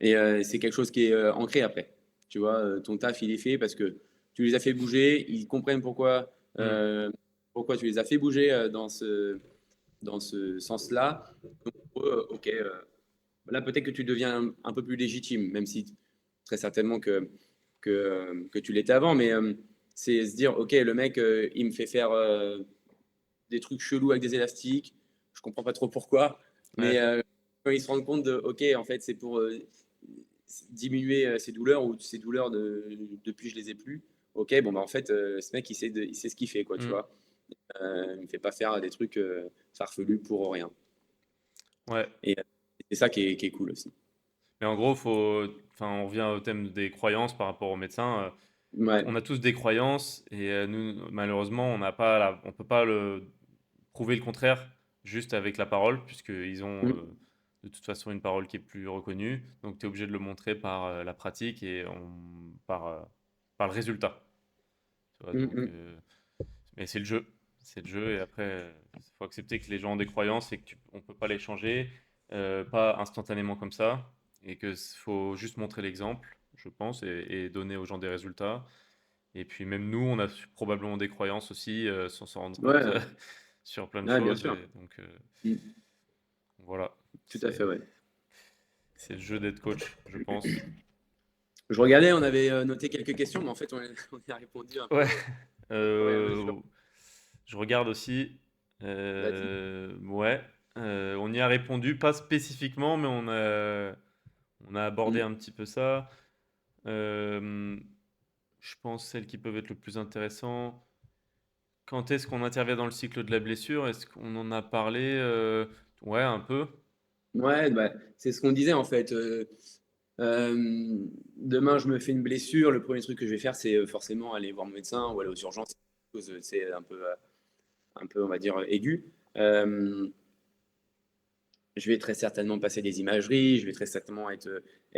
[SPEAKER 1] Et c'est quelque chose qui est ancré après. Tu vois, ton taf, il est fait parce que tu les as fait bouger, ils comprennent
[SPEAKER 2] Hmm.
[SPEAKER 1] pourquoi tu les as fait bouger dans ce sens-là. Donc, pour eux, ok, là, peut-être que tu deviens un peu plus légitime, même si très certainement que tu l'étais avant, mais c'est se dire, ok, le mec, il me fait faire des trucs chelous avec des élastiques, je comprends pas trop pourquoi, mais
[SPEAKER 2] Ouais.
[SPEAKER 1] quand ils se rendent compte de, ok, en fait, c'est pour diminuer ses douleurs ou ses douleurs depuis je les ai plus. Ok, bon bah en fait, ce mec il sait ce qu'il fait quoi, tu
[SPEAKER 2] Hmm.
[SPEAKER 1] vois. Il me fait pas faire des trucs farfelus pour rien.
[SPEAKER 2] Ouais.
[SPEAKER 1] Et c'est ça qui est cool aussi.
[SPEAKER 2] Mais en gros, enfin, on revient au thème des croyances par rapport aux médecins.
[SPEAKER 1] Ouais.
[SPEAKER 2] On a tous des croyances et nous, malheureusement, on peut pas prouver le contraire juste avec la parole, puisqu'ils ont
[SPEAKER 1] Mm.
[SPEAKER 2] de toute façon une parole qui est plus reconnue. Donc tu es obligé de le montrer par la pratique et par le résultat. Tu vois, donc,
[SPEAKER 1] Mm,
[SPEAKER 2] mais c'est le jeu. C'est le jeu et après, il faut accepter que les gens ont des croyances et on ne peut pas les changer, pas instantanément comme ça, et qu'il faut juste montrer l'exemple, je pense, et donner aux gens des résultats. Et puis même nous, on a probablement des croyances aussi, sans s'en rendre compte,
[SPEAKER 1] ouais,
[SPEAKER 2] sur plein de
[SPEAKER 1] ouais, bien
[SPEAKER 2] choses.
[SPEAKER 1] sûr.
[SPEAKER 2] Et donc
[SPEAKER 1] Mm,
[SPEAKER 2] voilà,
[SPEAKER 1] tout à fait,
[SPEAKER 2] c'est
[SPEAKER 1] ouais.
[SPEAKER 2] c'est le jeu d'être coach, je pense.
[SPEAKER 1] Je regardais, on avait noté quelques questions, mais en fait, on y a répondu un peu
[SPEAKER 2] Ouais,
[SPEAKER 1] au fur et à mesure.
[SPEAKER 2] euh, je regarde aussi.
[SPEAKER 1] Vas-y.
[SPEAKER 2] Ouais, on y a répondu, pas spécifiquement, mais on a abordé
[SPEAKER 1] Mm.
[SPEAKER 2] un petit peu ça. Euh, je pense celles qui peuvent être le plus intéressant. Quand est-ce qu'on intervient dans le cycle de la blessure? Est-ce qu'on en a parlé? Ouais, un peu.
[SPEAKER 1] Ouais, bah, c'est ce qu'on disait en fait. Demain, je me fais une blessure. Le premier truc que je vais faire, c'est forcément aller voir mon médecin ou aller aux urgences. C'est un peu, on va dire, aigu. Euh, je vais très certainement passer des imageries. Je vais très certainement être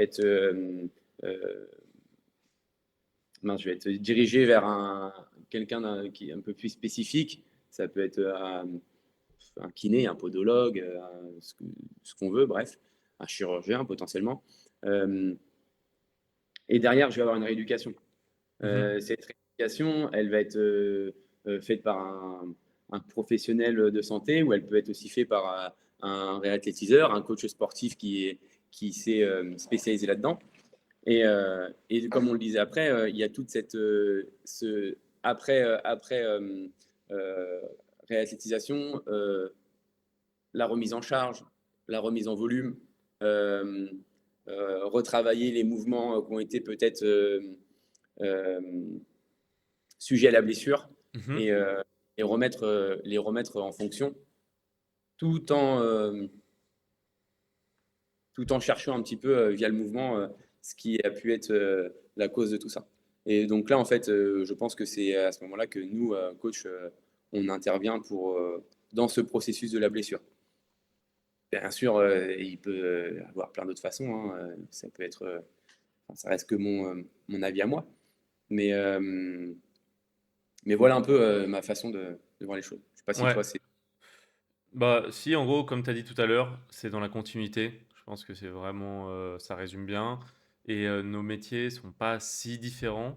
[SPEAKER 1] euh, je vais être dirigé vers quelqu'un qui est un peu plus spécifique. Ça peut être un kiné, un podologue, ce qu'on veut, bref, un chirurgien potentiellement. Euh, et derrière, je vais avoir une rééducation.
[SPEAKER 2] Mhm.
[SPEAKER 1] Cette rééducation, elle va être faite par un professionnel de santé ou elle peut être aussi faite par un réathlétiseur, un coach sportif qui s'est spécialisé là-dedans. Et comme on le disait après, il y a toute après euh, réathlétisation, la remise en charge, la remise en volume, euh, retravailler les mouvements qui ont été peut-être euh, sujets à la blessure
[SPEAKER 2] Mhm.
[SPEAKER 1] et, euh, et les remettre en fonction tout en, euh, tout en cherchant un petit peu via le mouvement ce qui a pu être la cause de tout ça. Et donc là, en fait, je pense que c'est à ce moment-là que nous, coach, on intervient dans ce processus de la blessure. Bien sûr, il peut avoir plein d'autres façons, hein. Ça peut être, enfin, ça reste que mon avis à moi. Mais, euh, mais voilà un peu ma façon de voir les choses. Je sais pas si
[SPEAKER 2] Ouais.
[SPEAKER 1] toi, c'est.
[SPEAKER 2] Bah, si, en gros, comme tu as dit tout à l'heure, c'est dans la continuité. Je pense que c'est vraiment, ça résume bien. Et nos métiers sont pas si différents,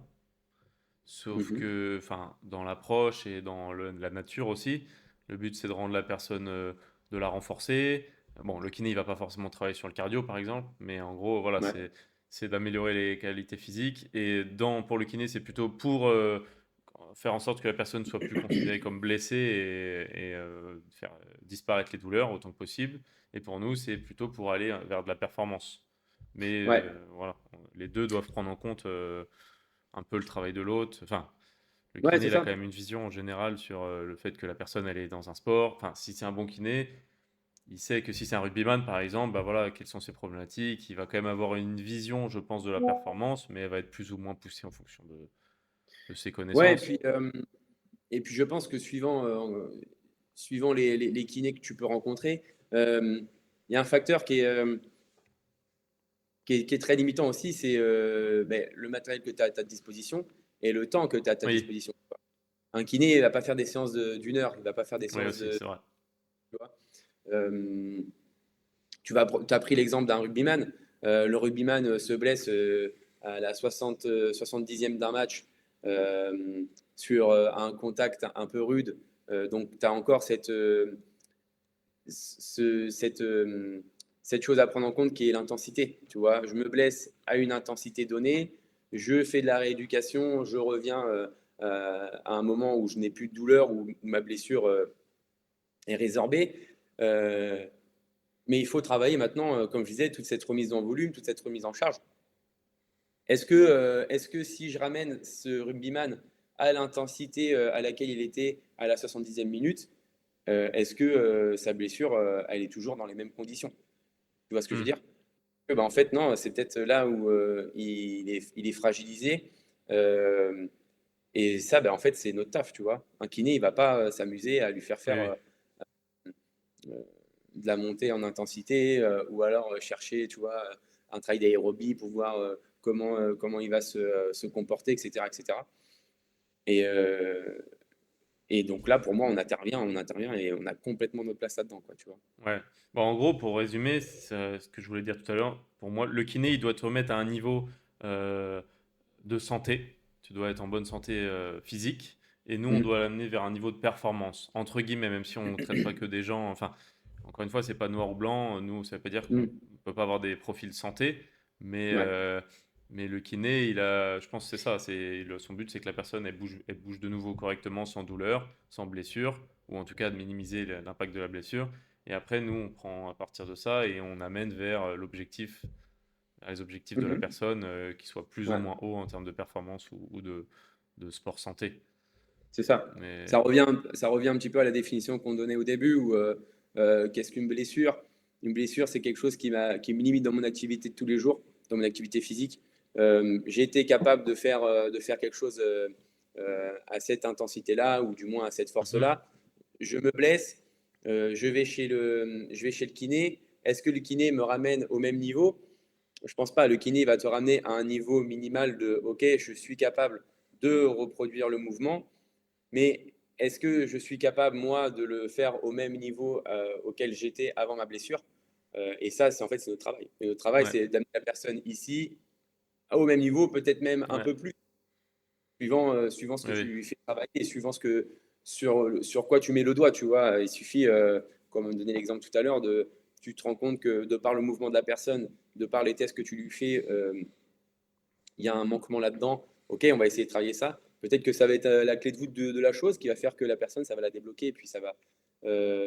[SPEAKER 2] sauf
[SPEAKER 1] Mhm.
[SPEAKER 2] que, enfin, dans l'approche et dans la nature aussi, le but c'est de rendre la personne, de la renforcer. Bon, le kiné, il va pas forcément travailler sur le cardio, par exemple, mais en gros, voilà,
[SPEAKER 1] Ouais,
[SPEAKER 2] c'est d'améliorer les qualités physiques. Et pour le kiné, c'est plutôt pour faire en sorte que la personne soit plus considérée comme blessée et faire disparaître les douleurs autant que possible. Et pour nous, c'est plutôt pour aller vers de la performance. Mais
[SPEAKER 1] ouais,
[SPEAKER 2] voilà, les deux doivent prendre en compte un peu le travail de l'autre. Enfin, le
[SPEAKER 1] ouais,
[SPEAKER 2] kiné,
[SPEAKER 1] c'est
[SPEAKER 2] il a
[SPEAKER 1] ça.
[SPEAKER 2] quand même une vision en général sur le fait que la personne, elle est dans un sport. Enfin, si c'est un bon kiné, il sait que si c'est un rugbyman, par exemple, bah voilà, quelles sont ses problématiques. Il va quand même avoir une vision, je pense, de la performance, mais elle va être plus ou moins poussée en fonction de ses
[SPEAKER 1] Ouais,
[SPEAKER 2] connaissances.
[SPEAKER 1] et puis je pense que suivant les kinés que tu peux rencontrer, il y a un facteur qui est très limitant aussi, c'est ben, le matériel que tu as à ta disposition et le temps que tu as à ta
[SPEAKER 2] Oui,
[SPEAKER 1] disposition. Un kiné, il ne va pas faire des séances d'une heure, il ne va pas faire des
[SPEAKER 2] oui
[SPEAKER 1] séances
[SPEAKER 2] aussi,
[SPEAKER 1] de.
[SPEAKER 2] c'est vrai.
[SPEAKER 1] Tu vois. Euh, as pris l'exemple d'un rugbyman. Le rugbyman se blesse à la 70e d'un match sur un contact un peu rude. Donc, tu as encore ce- cette, euh, cette chose à prendre en compte qui est l'intensité. Tu vois, je me blesse à une intensité donnée, je fais de la rééducation, je reviens à un moment où je n'ai plus de douleur, où ma blessure est résorbée. Euh, mais il faut travailler maintenant, comme je disais, toute cette remise en volume, toute cette remise en charge. Est-ce que si je ramène ce rugbyman à l'intensité à laquelle il était à la 70e minute, est-ce que sa blessure, elle est toujours dans les mêmes conditions? Tu vois ce que je veux
[SPEAKER 2] Hmm.
[SPEAKER 1] dire? Ben, en fait, non, c'est peut-être là où il est fragilisé. Euh, et ça, ben, en fait, c'est notre taf, tu vois. Un kiné, il va pas s'amuser à lui faire
[SPEAKER 2] Oui,
[SPEAKER 1] faire
[SPEAKER 2] oui.
[SPEAKER 1] euh, de la montée en intensité ou alors chercher, tu vois, un travail d'aérobie pour voir comment il va se comporter, etc., etc. Et, euh, et donc là, pour moi, on intervient et on a complètement notre place là-dedans, quoi, tu vois.
[SPEAKER 2] Ouais. Bon, en gros, pour résumer, ce que je voulais dire tout à l'heure, pour moi, le kiné, il doit te remettre à un niveau euh, de santé. Tu dois être en bonne santé physique. Et nous, on
[SPEAKER 1] Mhm.
[SPEAKER 2] doit l'amener vers un niveau de performance, entre guillemets, même si on ne traite pas que des gens. Enfin, encore une fois, c'est pas noir ou blanc. Nous, ça veut pas dire qu'on
[SPEAKER 1] Mhm.
[SPEAKER 2] ne peut pas avoir des profils santé. Mais,
[SPEAKER 1] Ouais.
[SPEAKER 2] mais le kiné, je pense que c'est ça. Son but, c'est que la personne, elle bouge de nouveau correctement, sans douleur, sans blessure, ou en tout cas de minimiser l'impact de la blessure. Et après, nous, on prend à partir de ça et on amène vers les objectifs de la
[SPEAKER 1] Mhm.
[SPEAKER 2] personne, qui soient plus ou
[SPEAKER 1] Ouais.
[SPEAKER 2] moins hauts en termes de performance ou de sport santé.
[SPEAKER 1] C'est ça.
[SPEAKER 2] Mais
[SPEAKER 1] Ça revient un petit peu à la définition qu'on donnait au début, où qu'est-ce qu'une blessure? Une blessure, c'est quelque chose qui me limite dans mon activité de tous les jours, dans mon activité physique. J'ai été capable de faire quelque chose à cette intensité-là, ou du moins à cette
[SPEAKER 2] Mhm.
[SPEAKER 1] force-là. Je me blesse, je vais chez le kiné. Est-ce que le kiné me ramène au même niveau? Je pense pas. Le kiné va te ramener à un niveau minimal de OK, je suis capable de reproduire le mouvement, mais est-ce que je suis capable, moi, de le faire au même niveau auquel j'étais avant ma blessure? Et ça, c'est en fait, c'est notre travail. Et notre travail,
[SPEAKER 2] Ouais,
[SPEAKER 1] c'est d'amener la personne ici au même niveau, peut-être même un
[SPEAKER 2] ouais,
[SPEAKER 1] peu plus, suivant ce que
[SPEAKER 2] oui,
[SPEAKER 1] tu
[SPEAKER 2] oui.
[SPEAKER 1] lui fais travailler et suivant sur quoi tu mets le doigt, tu vois. Il suffit, comme on donnait l'exemple tout à l'heure, tu te rends compte que de par le mouvement de la personne, de par les tests que tu lui fais, il y a un manquement là-dedans. Ok, on va essayer de travailler ça. Peut-être que ça va être la clé de voûte de la chose qui va faire que la personne, ça va la débloquer et puis ça va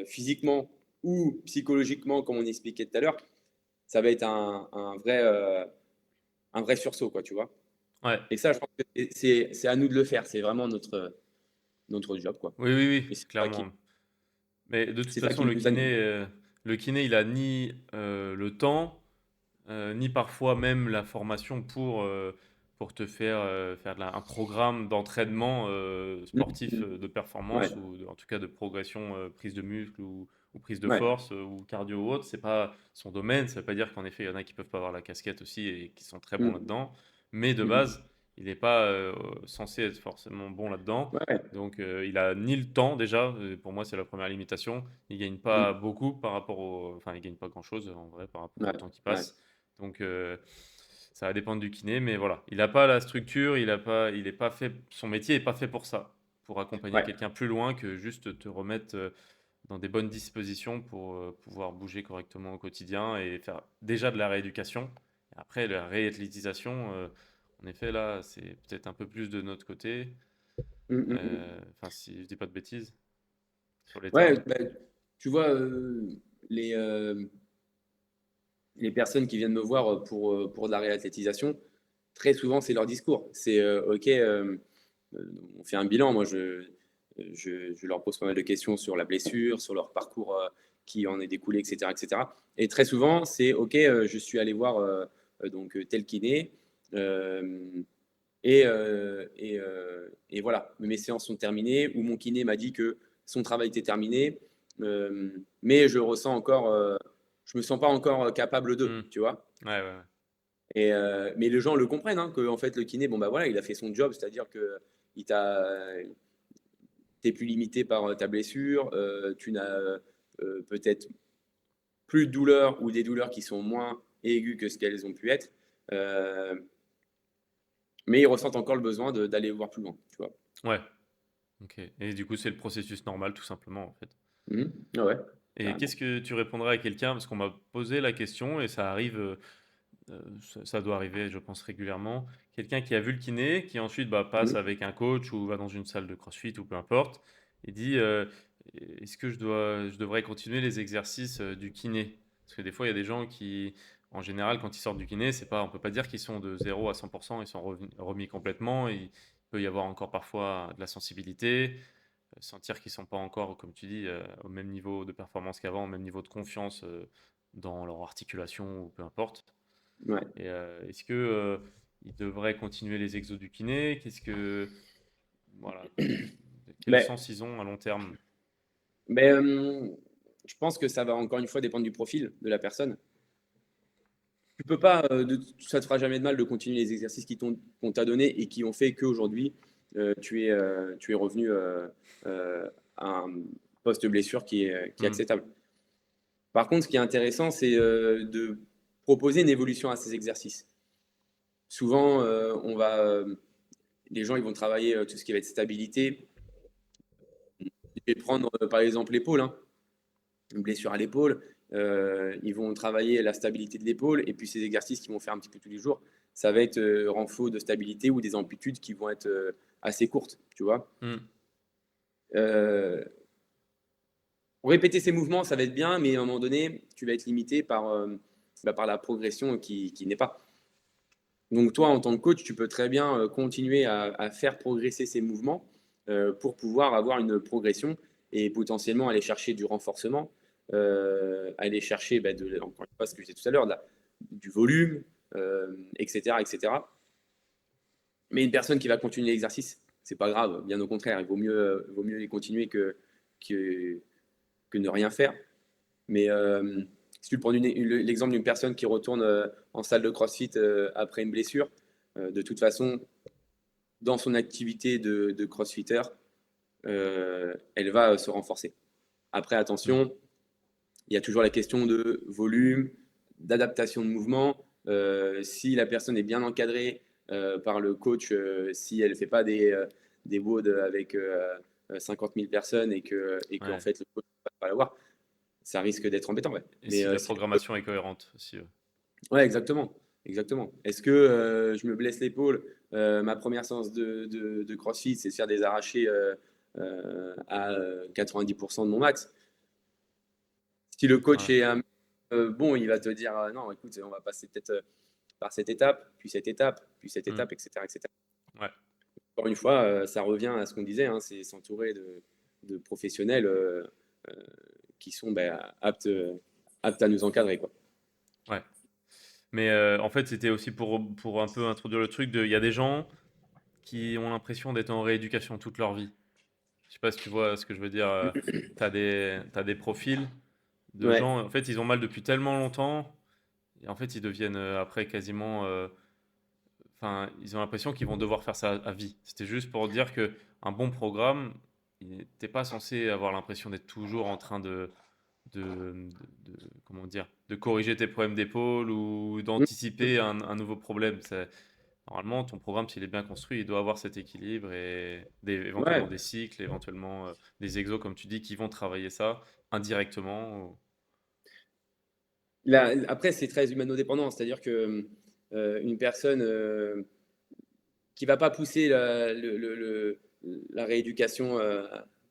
[SPEAKER 1] physiquement ou psychologiquement, comme on expliquait tout à l'heure, ça va être un vrai sursaut, quoi, tu vois.
[SPEAKER 2] Ouais.
[SPEAKER 1] Et ça, je pense que c'est à nous de le faire. C'est vraiment notre job, quoi.
[SPEAKER 2] Oui, oui,
[SPEAKER 1] Et
[SPEAKER 2] oui, clairement. Mais de toute
[SPEAKER 1] c'est ça
[SPEAKER 2] façon,
[SPEAKER 1] qui nous anime.
[SPEAKER 2] le kiné, il a ni le temps, ni parfois même la formation pour te faire un programme d'entraînement sportif de
[SPEAKER 1] Ouais,
[SPEAKER 2] performance en tout cas de progression, prise de muscle ou prise de
[SPEAKER 1] ouais.
[SPEAKER 2] force ou cardio ou autre. C'est pas son domaine. Ça veut pas dire qu'en effet, il y en a qui peuvent pas avoir la casquette aussi et qui sont très bons
[SPEAKER 1] Mm,
[SPEAKER 2] là-dedans. Mais de
[SPEAKER 1] mhm.
[SPEAKER 2] base, il n'est pas censé être forcément bon là-dedans.
[SPEAKER 1] Ouais.
[SPEAKER 2] Donc, il a ni le temps déjà. Pour moi, c'est la première limitation. Il gagne pas
[SPEAKER 1] Mm,
[SPEAKER 2] beaucoup par rapport enfin, il gagne pas grand-chose en vrai par rapport
[SPEAKER 1] ouais,
[SPEAKER 2] au temps qui
[SPEAKER 1] ouais.
[SPEAKER 2] passe. Donc, ça va dépendre du kiné, mais voilà, il n'a pas la structure, il est pas fait, son métier n'est pas fait pour ça, pour accompagner
[SPEAKER 1] Ouais.
[SPEAKER 2] quelqu'un plus loin que juste te remettre dans des bonnes dispositions pour pouvoir bouger correctement au quotidien et faire déjà de la rééducation. Et après, la réathlétisation, en effet, là, c'est peut-être un peu plus de notre côté.
[SPEAKER 1] Mm, mm, mm.
[SPEAKER 2] Enfin, si je dis pas de bêtises sur les
[SPEAKER 1] Ouais,
[SPEAKER 2] termes.
[SPEAKER 1] bah, tu vois, les, euh, les personnes qui viennent me voir pour de la réathlétisation, très souvent, c'est leur discours. C'est OK, on fait un bilan. Moi, je leur pose pas mal de questions sur la blessure, sur leur parcours qui en est découlé, etc., etc. Et très souvent, c'est OK, je suis allé voir tel kiné. euh, et voilà, mes séances sont terminées, ou mon kiné m'a dit que son travail était terminé, mais je me sens pas encore capable
[SPEAKER 2] Hmm.
[SPEAKER 1] d'eux, tu vois.
[SPEAKER 2] Ouais, ouais, ouais.
[SPEAKER 1] Mais les gens le comprennent, hein, que en fait le kiné, bon bah voilà, il a fait son job, c'est-à-dire que il t'a, t'es plus limité par ta blessure, tu n'as peut-être plus de douleurs ou des douleurs qui sont moins aiguës que ce qu'elles ont pu être, euh, mais ils ressentent encore le besoin d'aller voir plus loin, tu vois.
[SPEAKER 2] Ouais, ok. Et du coup, c'est le processus normal, tout simplement, en fait.
[SPEAKER 1] Mhm. Ah ouais,
[SPEAKER 2] Et
[SPEAKER 1] carrément.
[SPEAKER 2] qu'est-ce que tu répondrais à quelqu'un, parce qu'on m'a posé la question et ça arrive, ça doit arriver, je pense, régulièrement. Quelqu'un qui a vu le kiné, qui ensuite bah, passe
[SPEAKER 1] Mhm.
[SPEAKER 2] avec un coach ou va dans une salle de CrossFit ou peu importe, et dit est-ce que je devrais continuer les exercices du kiné? Parce que des fois, il y a des gens qui, en général, quand ils sortent du kiné, c'est pas, on peut pas dire qu'ils sont de 0 à 100%, ils sont remis complètement. Il peut y avoir encore parfois de la sensibilité, sentir qu'ils sont pas encore, comme tu dis, au même niveau de performance qu'avant, au même niveau de confiance dans leur articulation ou peu importe.
[SPEAKER 1] Ouais.
[SPEAKER 2] Et est-ce que il devrait continuer les exos du kiné? Voilà, quel
[SPEAKER 1] Ben,
[SPEAKER 2] sens ils ont à long terme?
[SPEAKER 1] ben, je pense que ça va encore une fois dépendre du profil de la personne. Tu peux pas, ça te fera jamais de mal de continuer les exercices qu'on t'a donnés et qui ont fait qu'aujourd'hui, tu es revenu à un post-blessure qui est
[SPEAKER 2] Hmm.
[SPEAKER 1] acceptable. Par contre, ce qui est intéressant, c'est de proposer une évolution à ces exercices. Souvent, les gens ils vont travailler tout ce qui va être stabilité. Je vais prendre par exemple l'épaule, hein, une blessure à l'épaule. Ils vont travailler la stabilité de l'épaule et puis ces exercices qu'ils vont faire un petit peu tous les jours, ça va être renfort de stabilité ou des amplitudes qui vont être assez courtes, tu vois.
[SPEAKER 2] Hmm.
[SPEAKER 1] Euh, Répéter ces mouvements, ça va être bien, mais à un moment donné, tu vas être limité par la progression qui n'est pas. Donc toi, en tant que coach, tu peux très bien continuer à faire progresser ces mouvements pour pouvoir avoir une progression et potentiellement aller chercher du renforcement, aller chercher, encore une fois, ce que je disais tout à l'heure, du volume, etc., etc. Mais une personne qui va continuer l'exercice, c'est pas grave, bien au contraire, vaut mieux les continuer que, que ne rien faire. Mais si tu prends l'exemple d'une personne qui retourne en salle de CrossFit après une blessure, de toute façon, dans son activité de CrossFitter, elle va se renforcer. Après,
[SPEAKER 2] Hmm.
[SPEAKER 1] attention, il y a toujours la question de volume, d'adaptation de mouvement. Si la personne est bien encadrée par le coach, si elle ne fait pas des WOD avec 50 000 personnes et que en
[SPEAKER 2] Ouais.
[SPEAKER 1] fait, le coach ne va pas l'avoir, ça risque d'être embêtant. Ouais.
[SPEAKER 2] Et
[SPEAKER 1] Mais
[SPEAKER 2] si la
[SPEAKER 1] si
[SPEAKER 2] programmation est cohérente aussi. Ouais.
[SPEAKER 1] Ouais, exactement. Exactement. Est-ce que je me blesse l'épaule, ma première séance de CrossFit, c'est de faire des arrachés à 90% de mon max. Si le coach
[SPEAKER 2] Ouais.
[SPEAKER 1] est bon, il va te dire non, écoute, on va passer peut-être par cette étape, puis cette étape, puis cette
[SPEAKER 2] Hmm.
[SPEAKER 1] étape, etc., etc.
[SPEAKER 2] Ouais.
[SPEAKER 1] Encore une fois, ça revient à ce qu'on disait, hein, c'est s'entourer de professionnels euh, qui sont aptes à nous encadrer, quoi.
[SPEAKER 2] Ouais. Mais en fait, c'était aussi pour un peu introduire le truc de, il y a des gens qui ont l'impression d'être en rééducation toute leur vie. Je sais pas si tu vois ce que je veux dire. T'as des profils de
[SPEAKER 1] Ouais,
[SPEAKER 2] gens, en fait, ils ont mal depuis tellement longtemps, et en fait, ils deviennent après quasiment, enfin, ils ont l'impression qu'ils vont devoir faire ça à vie. C'était juste pour dire que un bon programme, t'es pas censé avoir l'impression d'être toujours en train comment dire, de corriger tes problèmes d'épaule ou d'anticiper un nouveau problème. Normalement, ton programme, s'il est bien construit, il doit avoir cet équilibre et éventuellement
[SPEAKER 1] ouais.
[SPEAKER 2] des cycles, éventuellement des exos, comme tu dis, qui vont travailler ça indirectement.
[SPEAKER 1] Après, c'est très humano-dépendant, c'est-à-dire que une personne qui va pas pousser la rééducation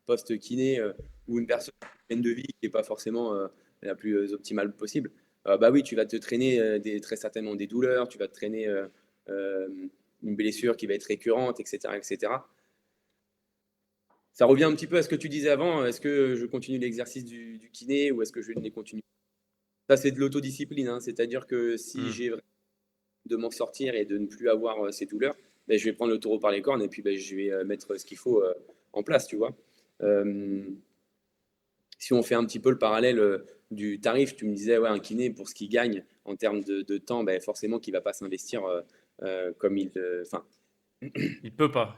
[SPEAKER 1] post-kiné ou une personne pleine de vie qui n'est pas forcément la plus optimale possible, bah oui, tu vas te traîner très certainement des douleurs, tu vas te traîner euh, une blessure qui va être récurrente, etc., etc. Ça revient un petit peu à ce que tu disais avant. Est-ce que je continue l'exercice du kiné ou est-ce que je ne les continue? Ça, c'est de l'autodiscipline, hein. C'est-à-dire que si
[SPEAKER 2] Hmm.
[SPEAKER 1] j'ai de m'en sortir et de ne plus avoir ces douleurs, ben, je vais prendre le taureau par les cornes et puis ben, je vais mettre ce qu'il faut en place, tu vois. Euh, Si on fait un petit peu le parallèle du tarif, tu me disais, ouais, un kiné, pour ce qu'il gagne en termes de temps, ben, forcément qu'il ne va pas s'investir comme il... Enfin,
[SPEAKER 2] Il peut pas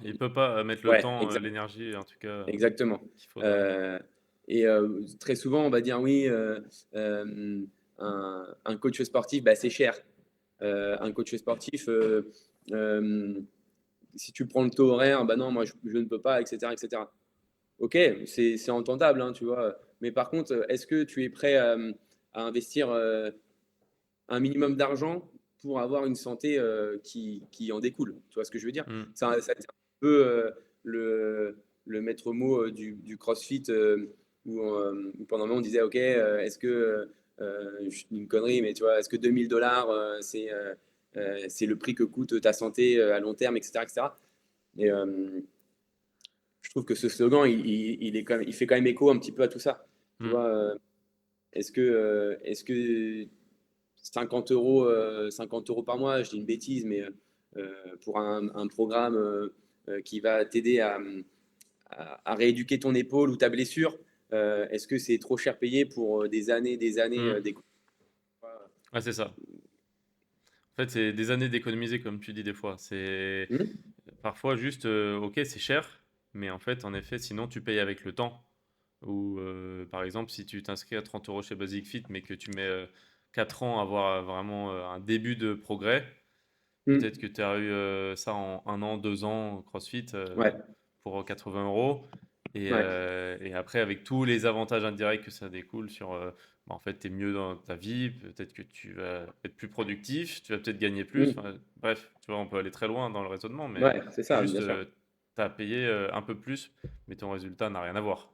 [SPEAKER 2] mettre le
[SPEAKER 1] ouais,
[SPEAKER 2] temps, l'énergie, en tout cas,
[SPEAKER 1] exactement.
[SPEAKER 2] qu'il faudrait.
[SPEAKER 1] Euh, et très souvent, on va dire, oui, euh, un coach sportif, ben, c'est cher. Un coach sportif, si tu prends le taux horaire, bah non, moi je ne peux pas, etc. etc. Ok, c'est entendable, hein, tu vois. Mais par contre, est-ce que tu es prêt à investir un minimum d'argent pour avoir une santé qui en découle? Tu vois ce que je veux dire?
[SPEAKER 2] Hmm.
[SPEAKER 1] Ça c'est un peu le maître mot du CrossFit où pendant un moment on disait, ok, est-ce que, je dis une connerie, mais tu vois, est-ce que 2000 $ c'est le prix que coûte ta santé à long terme, etc. etc. Et je trouve que ce slogan, il fait quand même écho un petit peu à tout ça. Tu
[SPEAKER 2] Hmm.
[SPEAKER 1] vois, est-ce que 50 euros par mois, je dis une bêtise, mais pour un programme qui va t'aider à rééduquer ton épaule ou ta blessure, Est-ce que c'est trop cher payé pour des années
[SPEAKER 2] Hmm.
[SPEAKER 1] d'économie?
[SPEAKER 2] Ouais, c'est ça. En fait, c'est des années d'économiser, comme tu dis des fois. C'est
[SPEAKER 1] Hmm.
[SPEAKER 2] parfois juste, ok, c'est cher, mais en fait, en effet, sinon tu payes avec le temps. Ou par exemple, si tu t'inscris à 30 euros chez Basic Fit, mais que tu mets 4 ans à avoir vraiment un début de progrès, peut-être
[SPEAKER 1] Hmm.
[SPEAKER 2] que tu as eu ça en 1 an, 2 ans CrossFit
[SPEAKER 1] Ouais,
[SPEAKER 2] pour 80 euros.
[SPEAKER 1] ouais.
[SPEAKER 2] Et après, avec tous les avantages indirects que ça découle sur, bah, en fait, tu es mieux dans ta vie, peut-être que tu vas être plus productif, tu vas peut-être gagner plus.
[SPEAKER 1] Hmm.
[SPEAKER 2] Enfin, bref, tu vois, on peut aller très loin dans le raisonnement, mais
[SPEAKER 1] Ouais, c'est ça,
[SPEAKER 2] juste,
[SPEAKER 1] bien sûr.
[SPEAKER 2] tu as payé un peu plus, mais ton résultat n'a rien à voir.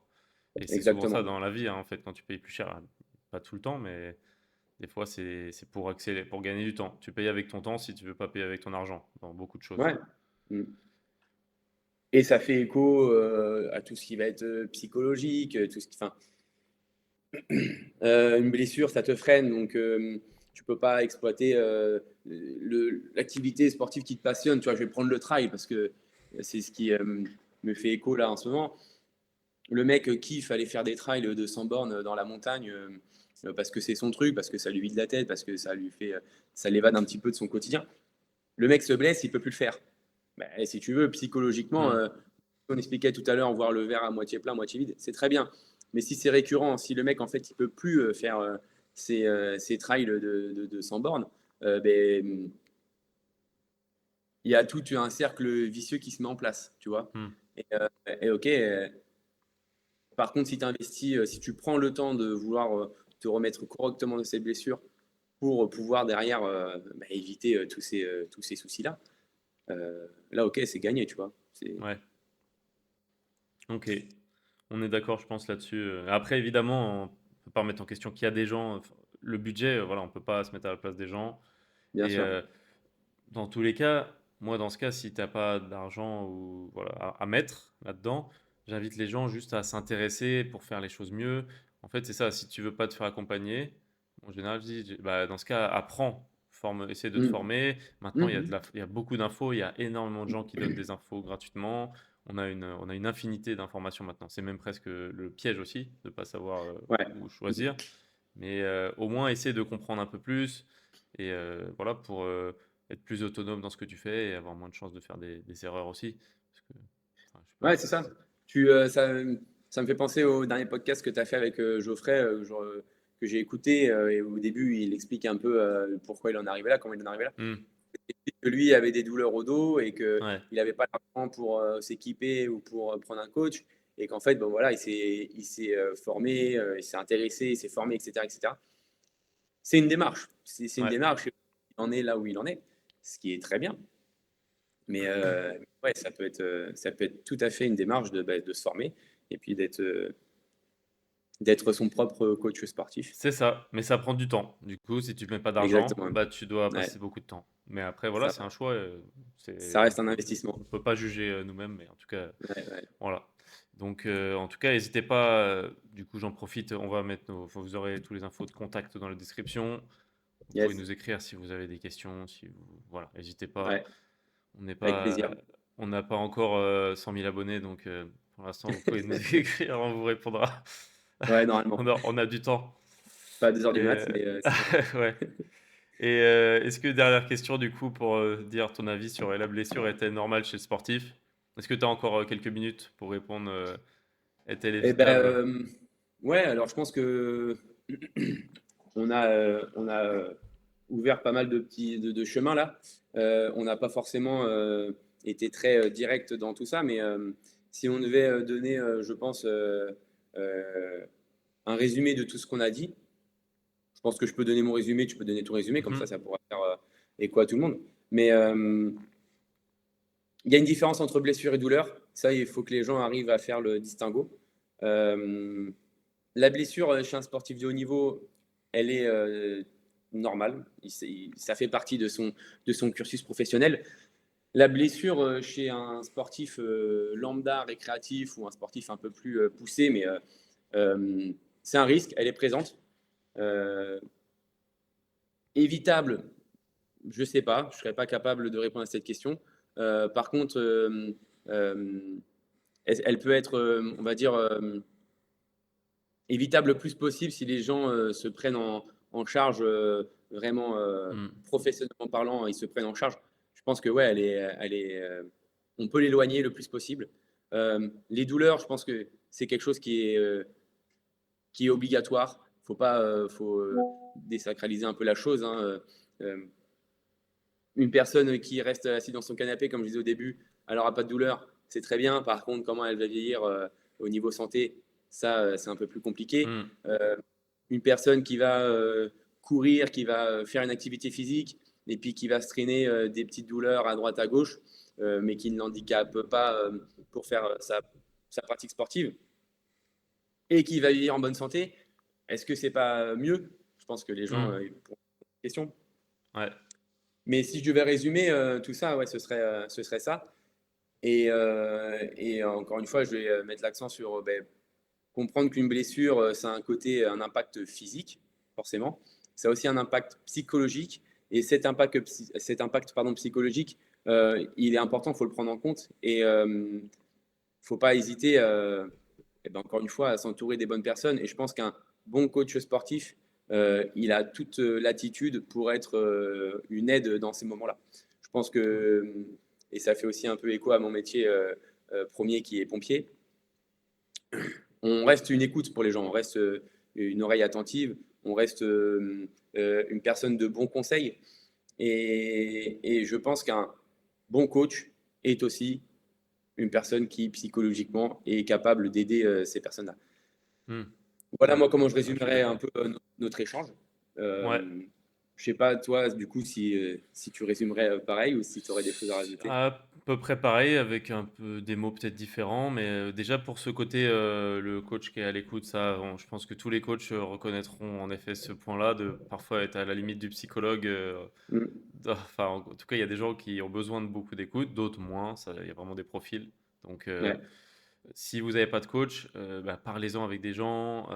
[SPEAKER 2] Et c'est souvent ça
[SPEAKER 1] Exactement.
[SPEAKER 2] dans la vie, hein, en fait, quand tu payes plus cher. Hein. Pas tout le temps, mais des fois, c'est pour accélérer, pour gagner du temps. Tu payes avec ton temps si tu veux pas payer avec ton argent, dans beaucoup de choses.
[SPEAKER 1] Ouais. Hmm. Et ça fait écho à tout ce qui va être psychologique, tout ce qui, enfin, une blessure, ça te freine, donc tu peux pas exploiter l'activité sportive qui te passionne. Tu vois, je vais prendre le trail parce que c'est ce qui me fait écho là en ce moment. Le mec kiffe aller faire des trails de 100 bornes dans la montagne parce que c'est son truc, parce que ça lui vide la tête, parce que ça lui fait, ça l'évade un petit peu de son quotidien. Le mec se blesse, il peut plus le faire. Ben, si tu veux, psychologiquement,
[SPEAKER 2] Hmm.
[SPEAKER 1] on expliquait tout à l'heure, voir le verre à moitié plein, moitié vide, c'est très bien. Mais si c'est récurrent, si le mec, en fait, il peut plus faire ses trails de 100 bornes, ben, il y a tout un cercle vicieux qui se met en place, tu vois.
[SPEAKER 2] Hmm.
[SPEAKER 1] Et ok, par contre, si tu investis, si tu prends le temps de vouloir te remettre correctement de ces blessures pour pouvoir derrière bah, éviter tous ces soucis-là, là, ok, c'est gagné, tu vois.
[SPEAKER 2] Ouais, ok. On est d'accord, je pense, là-dessus. Après, évidemment, on peut pas remettre en question qu'il y a des gens. Enfin, le budget, voilà, on peut pas se mettre à la place des gens.
[SPEAKER 1] Bien
[SPEAKER 2] Et
[SPEAKER 1] sûr.
[SPEAKER 2] dans tous les cas, moi, dans ce cas, si t'as pas d'argent ou voilà à mettre là-dedans, j'invite les gens juste à s'intéresser pour faire les choses mieux. En fait, c'est ça. Si tu veux pas te faire accompagner, en général, je dis, bah, dans ce cas, apprends, forme, essaie de te
[SPEAKER 1] Mm.
[SPEAKER 2] former. Maintenant,
[SPEAKER 1] Mhm.
[SPEAKER 2] il y a beaucoup d'infos, il y a énormément de gens qui donnent des infos gratuitement. On a une infinité d'informations maintenant. C'est même presque le piège aussi de ne pas savoir
[SPEAKER 1] Ouais.
[SPEAKER 2] où choisir. Mais au moins, essaie de comprendre un peu plus. Et voilà, pour être plus autonome dans ce que tu fais et avoir moins de chances de faire des erreurs aussi. Parce que, enfin, je sais
[SPEAKER 1] Ouais,
[SPEAKER 2] pas.
[SPEAKER 1] c'est ça. Ça me fait penser au dernier podcast que tu as fait avec Geoffrey, que j'ai écouté. Et au début, il explique un peu pourquoi il en est arrivé là, comment il en est arrivé là.
[SPEAKER 2] Hmm,
[SPEAKER 1] Il dit que lui avait des douleurs au dos et qu'il
[SPEAKER 2] ouais,
[SPEAKER 1] n'avait pas l'argent pour s'équiper ou pour prendre un coach. Et qu'en fait, bon, voilà, il s'est formé, il s'est intéressé, il s'est formé, etc., etc. C'est une démarche. C'est une
[SPEAKER 2] ouais.
[SPEAKER 1] démarche. Il en est là où il en est, ce qui est très bien. Mais ouais, ça peut être tout à fait une démarche bah, de se former et puis d'être son propre coach sportif.
[SPEAKER 2] C'est ça, mais ça prend du temps. Du coup, si tu mets pas d'argent,
[SPEAKER 1] Exactement.
[SPEAKER 2] bah tu dois
[SPEAKER 1] Ouais,
[SPEAKER 2] passer beaucoup de temps. Mais après, voilà,
[SPEAKER 1] ça,
[SPEAKER 2] c'est un choix.
[SPEAKER 1] ça
[SPEAKER 2] On
[SPEAKER 1] reste un
[SPEAKER 2] peut,
[SPEAKER 1] investissement.
[SPEAKER 2] on peut pas juger nous-mêmes, mais en tout cas,
[SPEAKER 1] Ouais, ouais.
[SPEAKER 2] voilà. Donc, en tout cas, n'hésitez pas. Du coup, j'en profite. On va mettre vous aurez tous les infos de contact dans la description. Vous pouvez
[SPEAKER 1] Yes,
[SPEAKER 2] nous écrire si vous avez des questions. Si vous, voilà, n'hésitez pas.
[SPEAKER 1] ouais,
[SPEAKER 2] On n'est
[SPEAKER 1] avec
[SPEAKER 2] pas,
[SPEAKER 1] plaisir.
[SPEAKER 2] on n'a pas encore 100 000 abonnés, donc pour l'instant, vous pouvez nous écrire, on vous répondra.
[SPEAKER 1] Ouais, normalement.
[SPEAKER 2] On a du temps.
[SPEAKER 1] Pas à 2 heures
[SPEAKER 2] Et,
[SPEAKER 1] du mat, mais sinon.
[SPEAKER 2] ouais. Et est-ce que, dernière question, du coup, pour dire ton avis sur la blessure était normale chez le sportif? Est-ce que tu as encore quelques minutes pour répondre est-elle
[SPEAKER 1] Eh ben,
[SPEAKER 2] évitable?
[SPEAKER 1] ouais, alors je pense que on a ouvert pas mal de de chemins là. On n'a pas forcément été très direct dans tout ça, mais si on devait donner, je pense, euh, un résumé de tout ce qu'on a dit, je pense que je peux donner mon résumé, tu peux donner ton résumé, comme
[SPEAKER 2] Mhm.
[SPEAKER 1] ça pourra faire écho à tout le monde. Mais il y a une différence entre blessure et douleur. Ça, il faut que les gens arrivent à faire le distinguo. Euh, la blessure chez un sportif de haut niveau, elle est normale. Ça fait partie de son cursus professionnel. La blessure chez un sportif lambda, récréatif ou un sportif un peu plus poussé, mais euh, c'est un risque, elle est présente. Euh, évitable, je ne sais pas, je ne serais pas capable de répondre à cette question. Par contre, euh, elle peut être, on va dire, évitable le plus possible si les gens se prennent en charge vraiment
[SPEAKER 2] Mm.
[SPEAKER 1] professionnellement parlant, ils se prennent en charge. Je pense que ouais, on peut l'éloigner le plus possible. Les douleurs, je pense que c'est quelque chose qui est obligatoire. Faut désacraliser un peu la chose, hein. Une personne qui reste assise dans son canapé, comme je disais au début, elle n'aura pas de douleur, c'est très bien. Par contre, comment elle va vieillir au niveau santé, ça, c'est un peu plus compliqué.
[SPEAKER 2] Mm.
[SPEAKER 1] Une personne qui va courir, qui va faire une activité physique, et puis qui va se traîner des petites douleurs à droite, à gauche, mais qui ne l'handicape pas pour faire sa pratique sportive, et qui va vieillir en bonne santé, est-ce que c'est pas mieux? Je pense que les gens
[SPEAKER 2] Mm.
[SPEAKER 1] ils posent la question.
[SPEAKER 2] Ouais.
[SPEAKER 1] Mais si je devais résumer tout ça, ouais, ce serait ça. Et encore une fois, je vais mettre l'accent sur ben, comprendre qu'une blessure, ça a un côté, un impact physique, forcément. Ça a aussi un impact psychologique. Et cet impact pardon, psychologique, il est important, il faut le prendre en compte. Et il ne faut pas hésiter, et ben, encore une fois, à s'entourer des bonnes personnes. Et je pense qu'un bon coach sportif, il a toute l'attitude pour être une aide dans ces moments-là. Je pense que, et ça fait aussi un peu écho à mon métier premier qui est pompier, on reste une écoute pour les gens, on reste une oreille attentive, on reste une personne de bon conseil. Et je pense qu'un bon coach est aussi une personne qui psychologiquement est capable d'aider ces personnes-là.
[SPEAKER 2] Mm.
[SPEAKER 1] Voilà moi comment je
[SPEAKER 2] Ouais, je suis
[SPEAKER 1] résumerais un
[SPEAKER 2] d'accord.
[SPEAKER 1] peu notre échange.
[SPEAKER 2] Ouais.
[SPEAKER 1] Je sais pas toi du coup si tu résumerais pareil ou si tu aurais des choses à
[SPEAKER 2] C'est
[SPEAKER 1] rajouter.
[SPEAKER 2] à peu près pareil, avec un peu des mots peut-être différents, mais déjà pour ce côté, le coach qui est à l'écoute, ça, je pense que tous les coachs reconnaîtront en effet ce point-là, de parfois être à la limite du psychologue.
[SPEAKER 1] Mm.
[SPEAKER 2] Enfin, en tout cas, il y a des gens qui ont besoin de beaucoup d'écoute, d'autres moins. Ça, il y a vraiment des profils. Donc,
[SPEAKER 1] Ouais,
[SPEAKER 2] si vous n'avez pas de coach, bah, parlez-en avec des gens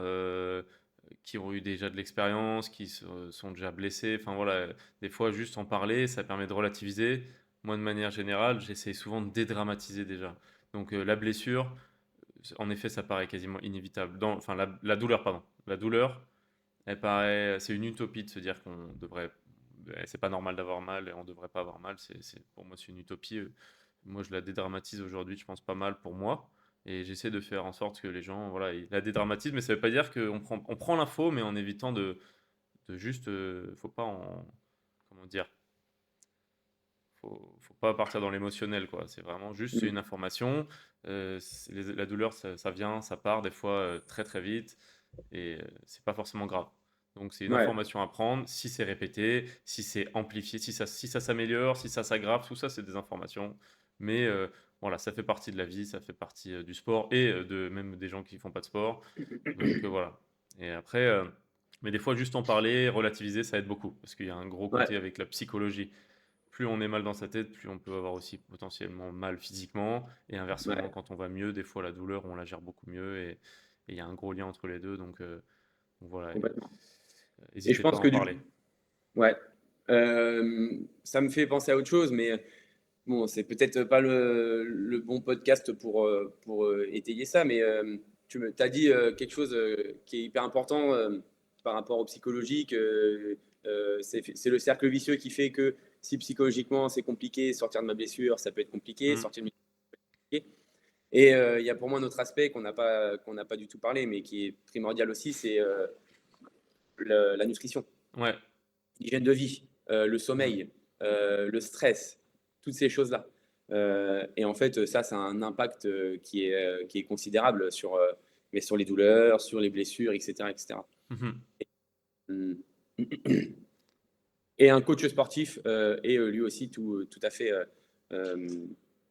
[SPEAKER 2] qui ont eu déjà de l'expérience, qui sont déjà blessés. Enfin voilà, des fois, juste en parler, ça permet de relativiser. Moi, de manière générale, j'essaie souvent de dédramatiser déjà. Donc, la blessure, en effet, ça paraît quasiment inévitable. Enfin, la douleur, pardon. La douleur, elle paraît, c'est une utopie de se dire qu'on devrait, c'est pas normal d'avoir mal et on devrait pas avoir mal. Pour moi, c'est une utopie. Moi, je la dédramatise aujourd'hui, je pense pas mal pour moi. Et j'essaie de faire en sorte que les gens, voilà, ils la dédramatisent. Mais ça veut pas dire on prend l'info, mais en évitant de juste, faut pas comment dire, faut pas partir dans l'émotionnel, quoi. C'est vraiment juste c'est une
[SPEAKER 1] mm.
[SPEAKER 2] information. La douleur, ça vient, ça part des fois très très vite et c'est pas forcément grave. Donc c'est une
[SPEAKER 1] Ouais,
[SPEAKER 2] information à prendre. Si c'est répété, si c'est amplifié, si ça s'améliore, si ça s'aggrave, tout ça c'est des informations. Mais voilà, ça fait partie de la vie, ça fait partie du sport et de même des gens qui font pas de sport. Donc voilà. Et après, mais des fois juste en parler, relativiser, ça aide beaucoup parce qu'il y a un gros
[SPEAKER 1] ouais,
[SPEAKER 2] côté avec la psychologie. Plus on est mal dans sa tête, plus on peut avoir aussi potentiellement mal physiquement. Et inversement,
[SPEAKER 1] ouais,
[SPEAKER 2] quand on va mieux, des fois la douleur, on la gère beaucoup mieux. Et il y a un gros lien entre les deux. Donc voilà,
[SPEAKER 1] complètement. Et je
[SPEAKER 2] n'hésitez pas
[SPEAKER 1] pense
[SPEAKER 2] à
[SPEAKER 1] que
[SPEAKER 2] en
[SPEAKER 1] du
[SPEAKER 2] parler.
[SPEAKER 1] coup, ouais, ça me fait penser à autre chose, mais bon, c'est peut-être pas le bon podcast pour étayer ça, mais tu as dit quelque chose qui est hyper important par rapport au psychologique. C'est le cercle vicieux qui fait que si psychologiquement c'est compliqué, sortir de ma blessure, ça peut être compliqué,
[SPEAKER 2] Mm.
[SPEAKER 1] sortir de ma blessure. Et il y a pour moi un autre aspect qu'on n'a pas du tout parlé, mais qui est primordial aussi, c'est la nutrition,
[SPEAKER 2] Ouais.
[SPEAKER 1] l'hygiène de vie, le
[SPEAKER 2] Mm.
[SPEAKER 1] sommeil, le stress, toutes ces choses-là. Et en fait, ça a un impact qui est considérable mais sur les douleurs, sur les blessures, etc. etc.
[SPEAKER 2] Mhm.
[SPEAKER 1] Et un coach sportif est lui aussi tout à fait euh,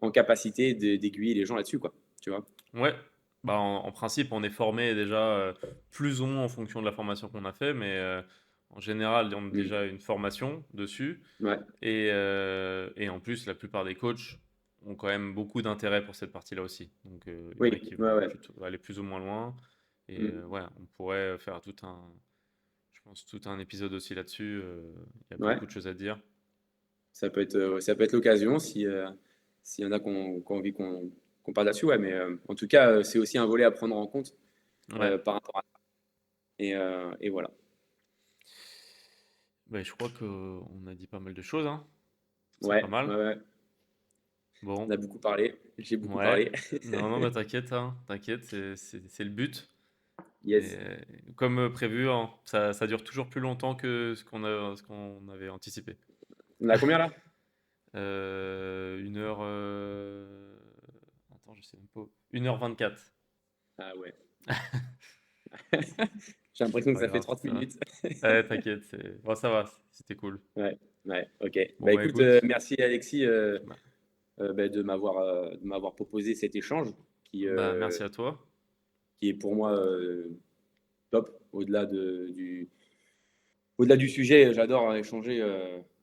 [SPEAKER 1] en capacité d'aiguiller les gens là-dessus, quoi. Tu vois?
[SPEAKER 2] Ouais. Bah, en principe, on est formé déjà plus ou moins en fonction de la formation qu'on a fait, mais en général, on a
[SPEAKER 1] Mm.
[SPEAKER 2] déjà une formation dessus.
[SPEAKER 1] Ouais,
[SPEAKER 2] Et en plus, la plupart des coachs ont quand même beaucoup d'intérêt pour cette partie-là aussi. Donc, il y en a
[SPEAKER 1] oui,
[SPEAKER 2] qui
[SPEAKER 1] ouais,
[SPEAKER 2] vont
[SPEAKER 1] ouais.
[SPEAKER 2] plutôt aller plus ou moins loin. Et
[SPEAKER 1] Mm.
[SPEAKER 2] ouais, on pourrait faire je pense, tout un épisode aussi là-dessus. Il y a
[SPEAKER 1] Ouais.
[SPEAKER 2] beaucoup de choses à dire.
[SPEAKER 1] Ça peut être l'occasion si, s'il y en a qui ont envie qu'on parle là-dessus. Ouais, mais en tout cas, c'est aussi un volet à prendre en compte
[SPEAKER 2] Ouais,
[SPEAKER 1] par rapport à ça. Et voilà.
[SPEAKER 2] Ben, je crois qu'on a dit pas mal de choses, hein. C'est pas
[SPEAKER 1] Ouais,
[SPEAKER 2] mal.
[SPEAKER 1] ouais, ouais. On
[SPEAKER 2] Bon,
[SPEAKER 1] a beaucoup parlé. J'ai beaucoup
[SPEAKER 2] ouais.
[SPEAKER 1] parlé.
[SPEAKER 2] Non, non, bah t'inquiète, hein. T'inquiète, c'est le but. Et
[SPEAKER 1] Yes.
[SPEAKER 2] comme prévu, hein, ça dure toujours plus longtemps que ce qu'on avait anticipé.
[SPEAKER 1] On a combien là?
[SPEAKER 2] 1 heure. Attends, je sais même pas. 1h24.
[SPEAKER 1] Ah ouais. J'ai
[SPEAKER 2] C'est
[SPEAKER 1] l'impression que
[SPEAKER 2] pas
[SPEAKER 1] ça fait
[SPEAKER 2] grave,
[SPEAKER 1] 30
[SPEAKER 2] ça va.
[SPEAKER 1] minutes.
[SPEAKER 2] Ouais, t'inquiète, bon, ça va, c'était cool.
[SPEAKER 1] Ouais, ouais, ok.
[SPEAKER 2] Bon,
[SPEAKER 1] Bah
[SPEAKER 2] bah
[SPEAKER 1] écoute,
[SPEAKER 2] écoute,
[SPEAKER 1] merci Alexis
[SPEAKER 2] bah,
[SPEAKER 1] bah, de m'avoir proposé cet échange qui,
[SPEAKER 2] bah,
[SPEAKER 1] euh,
[SPEAKER 2] merci à toi.
[SPEAKER 1] qui est pour moi top. Au-delà du sujet, j'adore échanger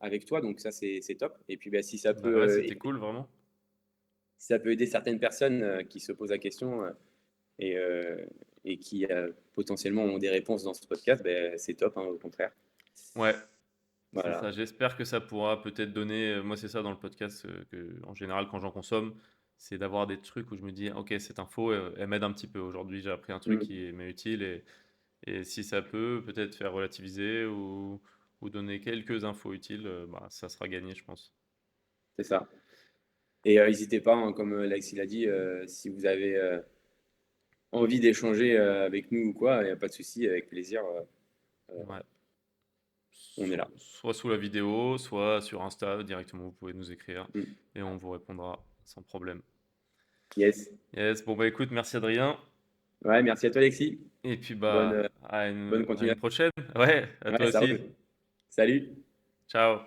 [SPEAKER 1] avec toi, donc ça c'est top. Et puis bah, si ça
[SPEAKER 2] Bah ouais,
[SPEAKER 1] peut,
[SPEAKER 2] c'était cool, vraiment.
[SPEAKER 1] si ça peut aider certaines personnes qui se posent la question et, euh, et qui potentiellement ont des réponses dans ce podcast, bah, c'est top, hein, au contraire.
[SPEAKER 2] Ouais, c'est
[SPEAKER 1] Voilà.
[SPEAKER 2] ça. J'espère que ça pourra peut-être donner. Moi, c'est ça dans le podcast que, en général, quand j'en consomme, c'est d'avoir des trucs où je me dis, ok, cette info, elle m'aide un petit peu. Aujourd'hui, j'ai appris un truc
[SPEAKER 1] Mm,
[SPEAKER 2] qui m'est utile et si ça peut peut-être faire relativiser ou donner quelques infos utiles, bah, ça sera gagné, je pense.
[SPEAKER 1] c'est ça. Et n'hésitez pas, hein, comme Alexis l'a dit, si vous avez envie d'échanger avec nous ou quoi, il n'y a pas de souci, avec plaisir,
[SPEAKER 2] Ouais.
[SPEAKER 1] on est là.
[SPEAKER 2] Soit sous la vidéo, soit sur Insta directement, vous pouvez nous écrire
[SPEAKER 1] Mm.
[SPEAKER 2] et on vous répondra sans problème.
[SPEAKER 1] Yes.
[SPEAKER 2] Yes, bon bah écoute, merci Adrien.
[SPEAKER 1] Ouais, merci à toi, Alexis.
[SPEAKER 2] Et puis
[SPEAKER 1] Bonne,
[SPEAKER 2] bah
[SPEAKER 1] bonne
[SPEAKER 2] à une
[SPEAKER 1] continuation.
[SPEAKER 2] prochaine. Ouais, à toi
[SPEAKER 1] Ouais, ça
[SPEAKER 2] aussi.
[SPEAKER 1] roule. Salut.
[SPEAKER 2] Ciao.